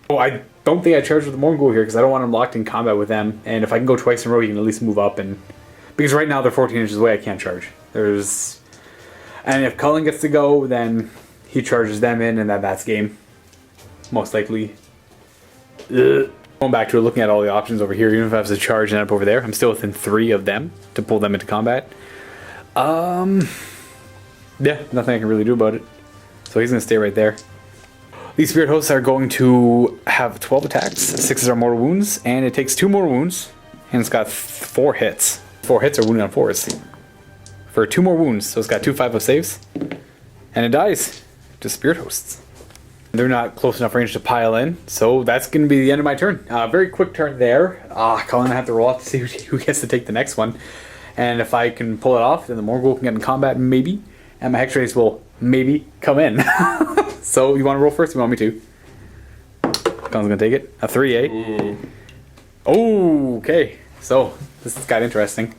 Oh, I don't think I charge with the Morgul here because I don't want him locked in combat with them. And if I can go twice in a row, he can at least move up. And because right now they're 14 inches away, I can't charge. And if Cullen gets to go, then he charges them in, and then that's game. Most likely. Ugh. Going back to it, looking at all the options over here, even if I have to charge and up over there, I'm still within 3 of them to pull them into combat. Yeah, nothing I can really do about it. So he's going to stay right there. These spirit hosts are going to have 12 attacks, 6 are mortal wounds, and it takes 2 mortal wounds, and it's got 4 hits. 4 hits are wounded on 4s. For 2 more wounds, so it's got 2 5 of saves, and it dies to spirit hosts. They're not close enough range to pile in, so that's going to be the end of my turn. Very quick turn there. Cullen, I have to roll out to see who gets to take the next one. And if I can pull it off, then the Morgul can get in combat, maybe. And my Hex Rays will maybe come in. So, you want to roll first? You want me to? Cullen's going to take it. A 3, eh? Ooh. Oh, okay. So, this got interesting.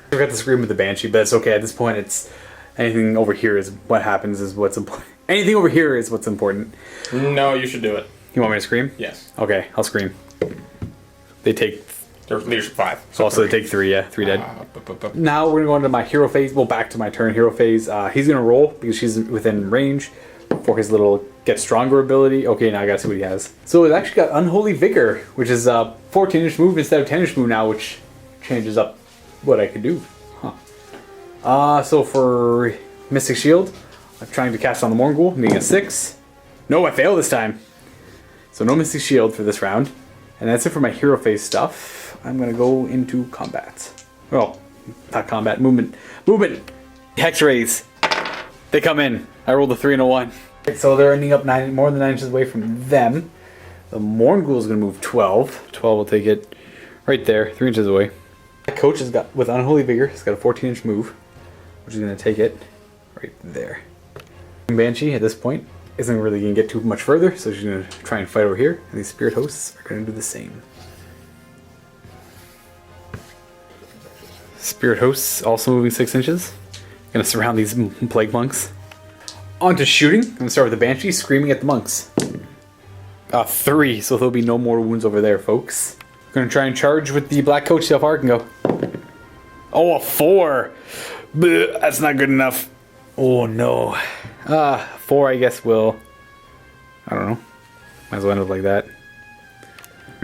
I forgot to scream with the Banshee, but it's okay. At this point, it's anything over here is what happens is what's important. Anything over here is what's important. No, you should do it. You want me to scream? Yes. Okay, I'll scream. They take... Their leadership 5. So also, they take 3, yeah. 3 dead. Now, we're going to go into my hero phase. Well, back to my turn, hero phase. He's going to roll because she's within range for his little get stronger ability. Okay, now I got to see what he has. So, it's actually got Unholy Vigor, which is a 14-inch move instead of 10-inch move now, which changes up what I could do. Huh. So for Mystic Shield, I'm trying to cast on the Morgul, needing a 6. No, I failed this time. So no Mystic Shield for this round. And that's it for my hero phase stuff. I'm going to go into combat. Well, not combat, movement. Movement! Hex Rays. They come in. I rolled a 3 and a 1. So they're ending up more than 9 inches away from them. The Morgul is going to move 12. 12 will take it right there, 3 inches away. My coach has got, with Unholy Vigor, he's got a 14-inch move, which is going to take it right there. Banshee, at this point, isn't really going to get too much further, so she's going to try and fight over here, and these spirit hosts are going to do the same. Spirit hosts also moving 6 inches. Going to surround these plague monks. On to shooting. I'm going to start with the Banshee, screaming at the monks. 3, so there'll be no more wounds over there, folks. Gonna try and charge with the black coach, see how far I can go. Oh, a 4! Bleh, that's not good enough. Oh no. 4 I guess will... I don't know. Might as well end up like that.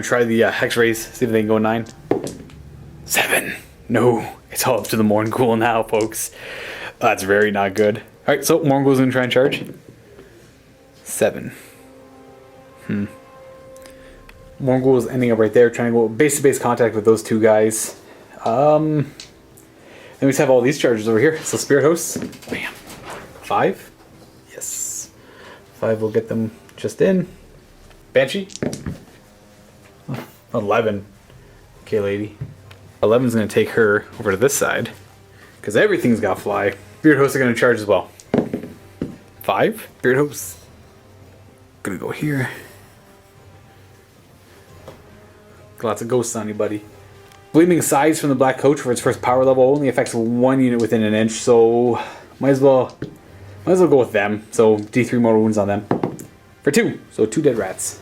Try the Hex Rays, see if they can go 9. 7! No, it's all up to the Morgul now, folks. That's very not good. Alright, so Morgul's gonna try and charge. 7. Morgul is ending up right there, trying to go base-to-base contact with those 2 guys. Then we just have all these charges over here. So Spirit Hosts, bam. 5? Yes. 5 will get them just in. Banshee? 11. Okay, lady. 11's going to take her over to this side, because everything's got to fly. Spirit Hosts are going to charge as well. 5? Spirit Hosts. Gonna go here. Lots of ghosts on you, buddy. Gleaming Sides from the Black Coach for its first power level only affects 1 unit within an inch, so might as well go with them. So D3 mortal wounds on them. For 2, so 2 dead rats.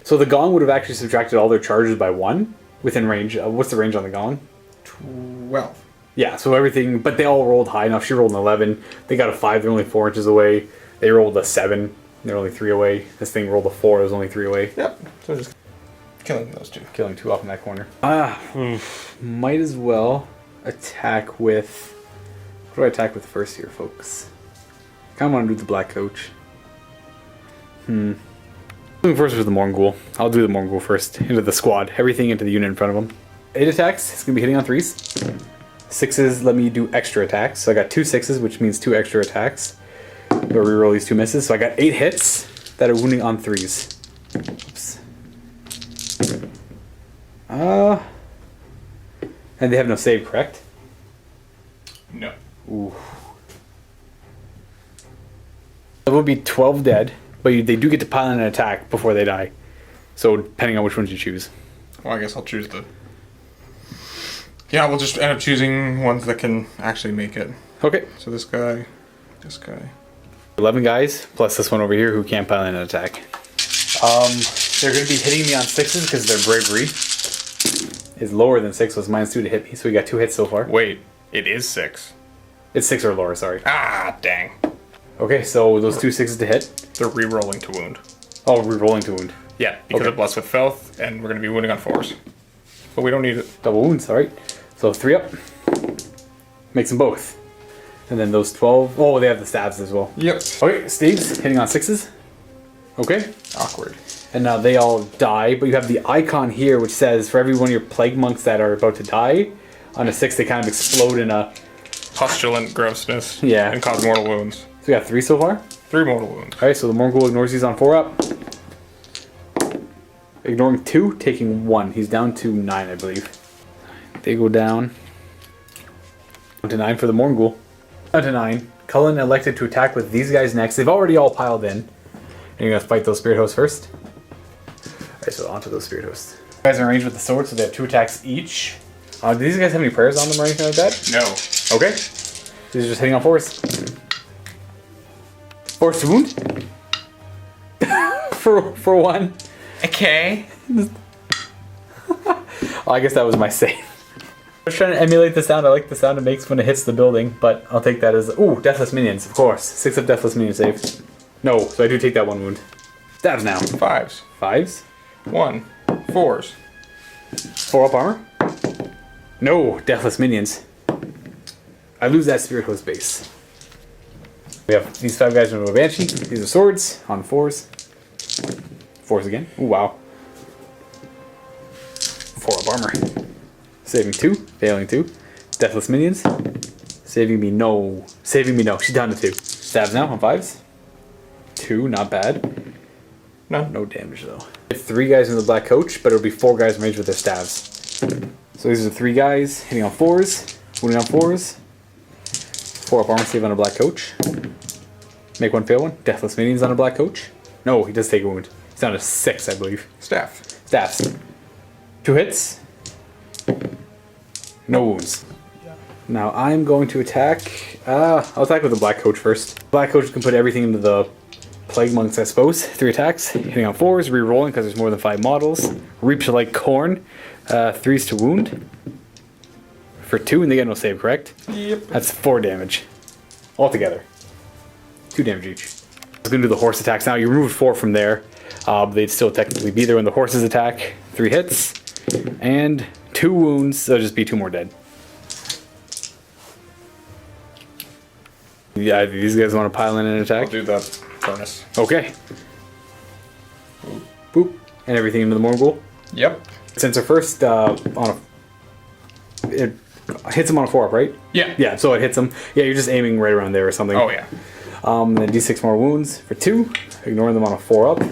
So the Gong would have actually subtracted all their charges by 1 within range. What's the range on the Gong? 12. Yeah, so everything, but they all rolled high enough. She rolled an 11. They got a 5, they're only 4 inches away. They rolled a 7, they're only 3 away. This thing rolled a 4, it was only 3 away. Yep, so just killing those 2. Killing 2 off in that corner. Might as well attack with... What do I attack with first here, folks? Kind of want to do the Black Coach. Going first with the Morgul. I'll do the Morgul first. Into the squad. Everything into the unit in front of them. 8 attacks. It's going to be hitting on 3s. 6s let me do extra attacks. So I got 2 6s, which means 2 extra attacks. We'll reroll these 2 misses. So I got 8 hits that are wounding on 3s. Oops. And they have no save, correct? No. Ooh. It will be 12 dead, but they do get to pile in an attack before they die. So depending on which ones you choose. Well, I guess I'll choose the... Yeah, we'll just end up choosing ones that can actually make it. Okay. So this guy, this guy. 11 guys, plus this one over here who can't pile in an attack. They're going to be hitting me on 6s because their bravery is lower than 6, so it's -2 to hit me. So we got 2 hits so far. Wait, it is 6. It's 6 or lower, sorry. Ah, dang. Okay, so those 2 6s to hit. They're re-rolling to wound. Oh, re-rolling to wound. Yeah, because Okay. of Blessed with Filth, and we're going to be wounding on 4s. But we don't need it. Double wounds, alright. So 3 up. Makes them both. And then those 12. Oh, they have the stabs as well. Yep. Okay, Steves hitting on 6s. Okay. Awkward. And now they all die, but you have the icon here which says for every one of your plague monks that are about to die, on a 6 they kind of explode in a... Postulant grossness. Yeah. And cause mortal wounds. So we got 3 so far. 3 mortal wounds. Alright, so the Morgul ignores these on 4 up. Ignoring 2, taking 1. He's down to 9, I believe. They go down. Down to 9 for the Morgul. Down to 9. Cullen elected to attack with these guys next. They've already all piled in. And you're going to fight those Spirit Hosts first. Alright, so onto those Spirit Hosts. You guys are in range with the sword, so they have 2 attacks each. Do these guys have any prayers on them or anything like that? No. Okay. These are just hitting on 4s. 4s to wound. for 1. Okay. Oh, I guess that was my save. I was trying to emulate the sound. I like the sound it makes when it hits the building, but I'll take that as... Ooh, Deathless Minions, of course. 6 of Deathless Minion save. No, so I do take that 1 wound. Stabs now. 5s. 5s. 1. 4s. 4 up armor. No, Deathless Minions. I lose that Spirit Host base. We have these 5 guys into a Banshee. These are swords on 4s. 4s again. Ooh, wow. 4 up armor. Saving 2. Failing 2. Deathless Minions. Saving me no. Saving me no. She's down to 2. Stabs now on 5s. 2, not bad. No damage though. 3 guys in the black coach, but it'll be 4 guys in range with their stabs. So these are 3 guys hitting on 4s. Wounding on 4s. 4 up armor save on a black coach. Make 1 fail 1. Deathless Minions on a black coach. No, he does take a wound. He's down to 6, I believe. Staff. Staffs. 2 hits. No wounds. Now I'm going to attack. I'll attack with the black coach first. Black coach can put everything into the plague monks, I suppose. 3 attacks. Hitting on 4s, re-rolling because there's more than 5 models. Reaps like corn. 3s to wound. For 2, and they get no save, correct? Yep. That's 4 damage. Altogether. 2 damage each. I was going to do the horse attacks now. You removed 4 from there. They'd still technically be there when the horses attack. 3 hits. And 2 wounds, so it'll just be 2 more dead. Yeah, these guys want to pile in and attack? I'll do the furnace. Okay. Boop. And everything into the Morgul. Yep. Since our first it hits him on a 4 up, right? Yeah. Yeah, so it hits him. Yeah, you're just aiming right around there or something. Oh, yeah. Then D6 more wounds for 2. Ignoring them on a 4 up.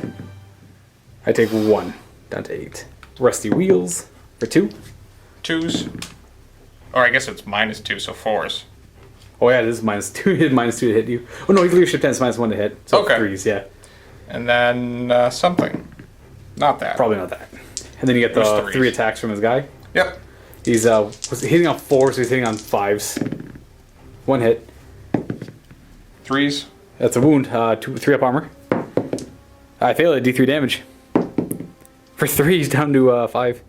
I take 1. Down to 8. Rusty Wheels for 2. 2s. Or I guess it's -2, so 4s. Oh yeah, this is -2. He did -2 to hit you. Oh no, he's leadership 10, it's -1 to hit. So Okay. 3s, yeah. And then something. Not that. Probably not that. And then you get There's the 3s. 3 attacks from his guy. Yep. He's was hitting on 4s, so he's hitting on 5s. 1 hit. 3s. That's a wound. 3 up armor. I fail at D3 damage. For 3, he's down to 5.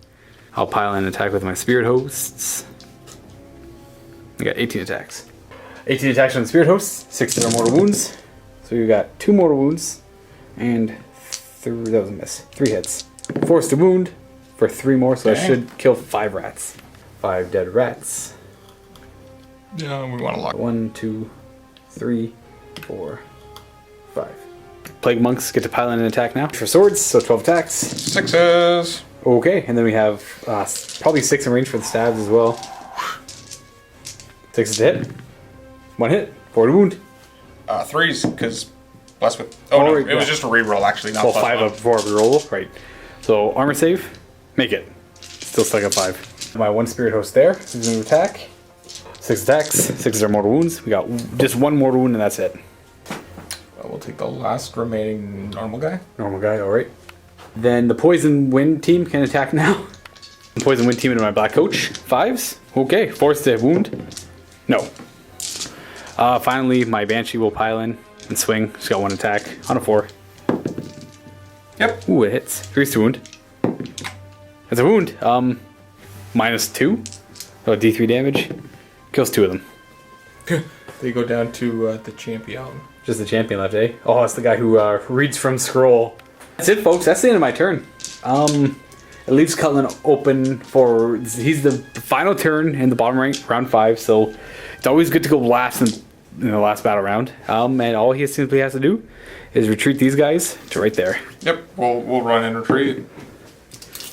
I'll pile in and attack with my Spirit Hosts. I got 18 attacks. 18 attacks on the Spirit Hosts. 6 are mortal wounds. So you got 2 mortal wounds. And 3, that was a miss. 3 hits. 4 to wound for 3 more, so Okay. that should kill 5 rats. 5 dead rats. Yeah, we want to lock. 1, 2, 3, 4, 5. Plague monks get to pile in and attack now. For swords, so 12 attacks. 6s. Okay, and then we have probably 6 in range for the stabs as well. 6 to hit. 1 hit. 4 to wound. 3s, because blessed with... Oh, no, it was just a reroll, actually, not Well, plus 5 1. up before we roll. Right. So armor save. Make it. Still stuck at 5. My 1 spirit host there. He's going to attack. 6 attacks. 6 are mortal wounds. We got just 1 mortal wound and that's it. We'll take the last remaining normal guy. Normal guy, alright. Then the Poison Wind team can attack now. The Poison Wind team into my black coach. 5s. Okay, 4s to wound. No. Finally, my Banshee will pile in and swing. She's got 1 attack on a 4. Yep. Ooh, it hits. 3s to wound. That's a wound. -2. So D3 damage. Kills 2 of them. They go down to the champion. Just the champion left, eh? Oh, it's the guy who reads from scroll. That's it, folks. That's the end of my turn. It leaves Cullen open for... He's the final turn in the bottom rank, round 5, so it's always good to go last in the last battle round. And all he simply has to do is retreat these guys to right there. Yep, we'll run and retreat.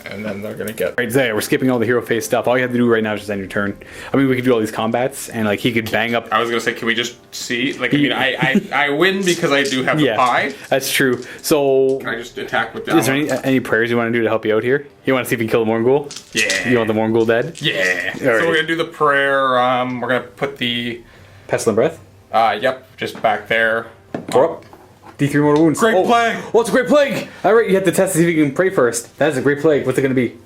And then they're gonna get... Right there, we're skipping all the hero phase stuff. All you have to do right now is just end your turn. I mean, we could do all these combats, and like he could bang up... I was gonna say, can we just see? Like, I mean, I win because I do have the pie. That's true. So... Can I just attack with that? Is there any prayers you want to do to help you out here? You want to see if you can kill the Morgul? Yeah. You want the Morgul dead? Yeah. All So right. we're gonna do the prayer. We're gonna put the... Pestilent Breath? Yep, just back there. Or up. D3 mortal wounds. Great plague! Oh, it's a great plague! Alright, you have to test to see if you can pray first. That is a great plague. What's it going to be?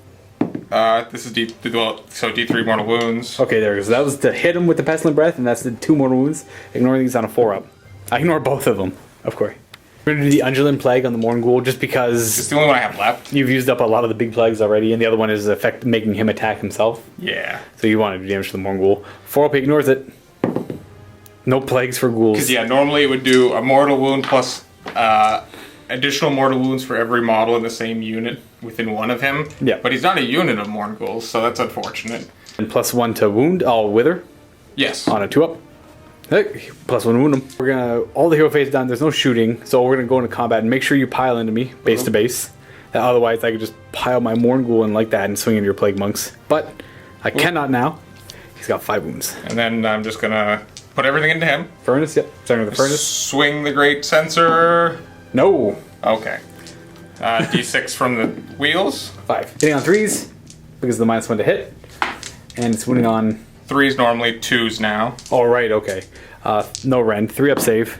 This is D3 mortal wounds. Okay, there it goes. That was to hit him with the Pestilent Breath, and that's the 2 mortal wounds. Ignore these on a 4-up. I ignore both of them, of course. We're going to do the Untitled Plague on the Morgul just because... It's the only one I have left. You've used up a lot of the big plagues already, and the other one is making him attack himself. Yeah. So you want to do damage to the Morgul. 4-up, he ignores it. No plagues for ghouls. Because, yeah, normally it would do a mortal wound plus additional mortal wounds for every model in the same unit within one of him. Yeah. But he's not a unit of Morghuls, so that's unfortunate. And +1 to wound, all wither. Yes. On a 2-up. Hey, +1 wound him. We're gonna all the hero phase done. There's no shooting, so we're gonna go into combat and make sure you pile into me base to base. Otherwise, I could just pile my Morgul in like that and swing into your plague monks. But I cannot now. He's got 5 wounds. And then I'm just gonna put everything into him. Furnace, yep. Starting with the furnace. Swing the great sensor. No. Okay. D6 from the wheels. 5. Hitting on 3s because of the -1 to hit, and it's winning on 3s normally, 2s now. All right, okay. No rend. 3-up save.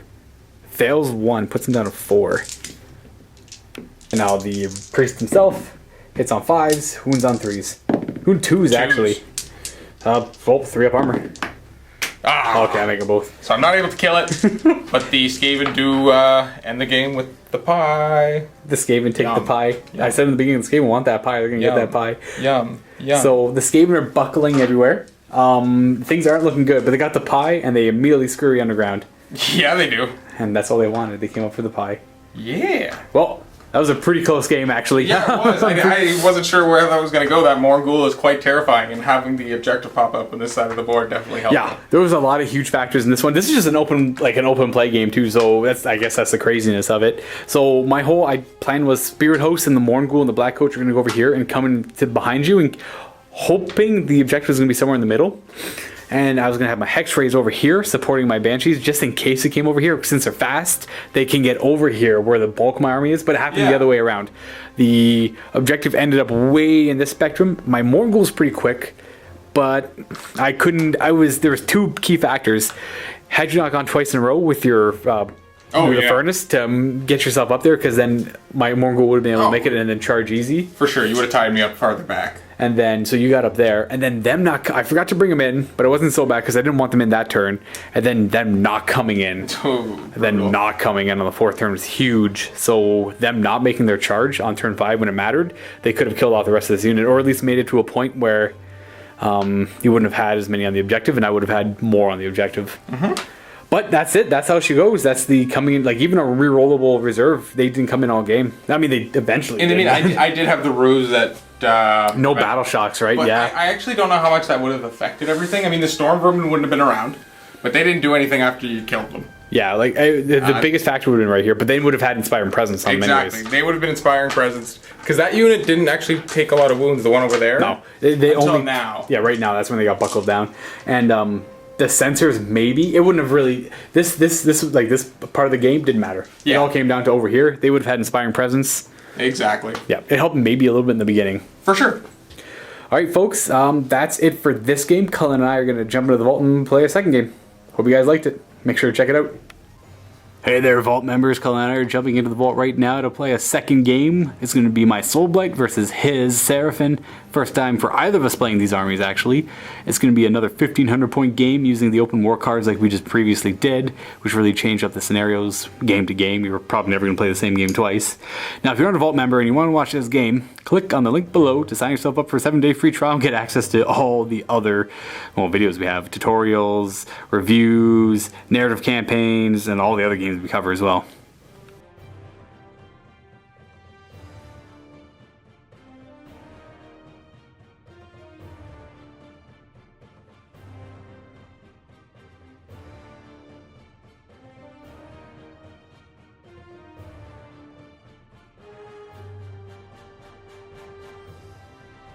Fails 1, puts him down to 4. And now the priest himself hits on 5s, wounds on 3s. Wound 2s, actually. Well, 3-up armor. Ah. Okay, I make them both. So I'm not able to kill it, but the Skaven do end the game with the pie. The Skaven take the pie. Yum. I said in the beginning, the Skaven want that pie. They're going to get that pie. Yum. Yum. So the Skaven are buckling everywhere. Things aren't looking good, but they got the pie, and they immediately scurry underground. Yeah, they do. And that's all they wanted. They came up for the pie. Yeah. Well, that was a pretty close game, actually. Yeah, it was. I wasn't sure where that was going to go. That Morgul is quite terrifying, and having the objective pop up on this side of the board definitely helped. Yeah, there was a lot of huge factors in this one. This is just an open play game too, so I guess that's the craziness of it. So my whole plan was Spirit Host and the Morgul and the Black Coach are going to go over here and come into behind you, and hoping the objective is going to be somewhere in the middle. And I was going to have my Hex Rays over here supporting my Banshees just in case it came over here. Since they're fast, they can get over here where the bulk of my army is, but it happened the other way around. The objective ended up way in this spectrum. My Morgul's pretty quick, but I couldn't... there was 2 key factors. Had you not gone twice in a row with your... the furnace to get yourself up there, because then my Morgul would have been able to make it and then charge easy. For sure, you would have tied me up farther back. And then, so you got up there, and then I forgot to bring them in, but it wasn't so bad because I didn't want them in that turn. And then them not coming in. And then not coming in on the 4th turn was huge. So them not making their charge on turn 5 when it mattered, they could have killed off the rest of this unit, or at least made it to a point where you wouldn't have had as many on the objective, and I would have had more on the objective. But that's it. That's how she goes. That's the coming in. Like, even a rerollable reserve, they didn't come in all game. I mean, they eventually did. I mean, I did have the ruse that... no battle shocks, right? But yeah. I actually don't know how much that would have affected everything. I mean, the Storm Vermin wouldn't have been around, but they didn't do anything after you killed them. Yeah, like the biggest factor would have been right here, but they would have had Inspiring Presence on them anyways. Exactly. They would have been Inspiring Presence. Because that unit didn't actually take a lot of wounds, the one over there. No. They until only... now. Yeah, right now, that's when they got buckled down. And the sensors, maybe, it wouldn't have really... This part of the game didn't matter. Yeah. It all came down to over here. They would have had Inspiring Presence. Exactly. Yeah, it helped maybe a little bit in the beginning. For sure. All right, folks, that's it for this game. Cullen and I are going to jump into the vault and play a second game. Hope you guys liked it. Make sure to check it out. Hey there, Vault members. Cullen and I are jumping into the Vault right now to play a second game. It's going to be my Soulblight versus his Seraphim. First time for either of us playing these armies, actually. It's going to be another 1,500 point game using the open war cards like we just previously did, which really changed up the scenarios game to game. You were probably never going to play the same game twice. Now, if you're not a Vault member and you want to watch this game, click on the link below to sign yourself up for a 7-day free trial and get access to all the other videos we have. Tutorials, reviews, narrative campaigns, and all the other games we cover as well.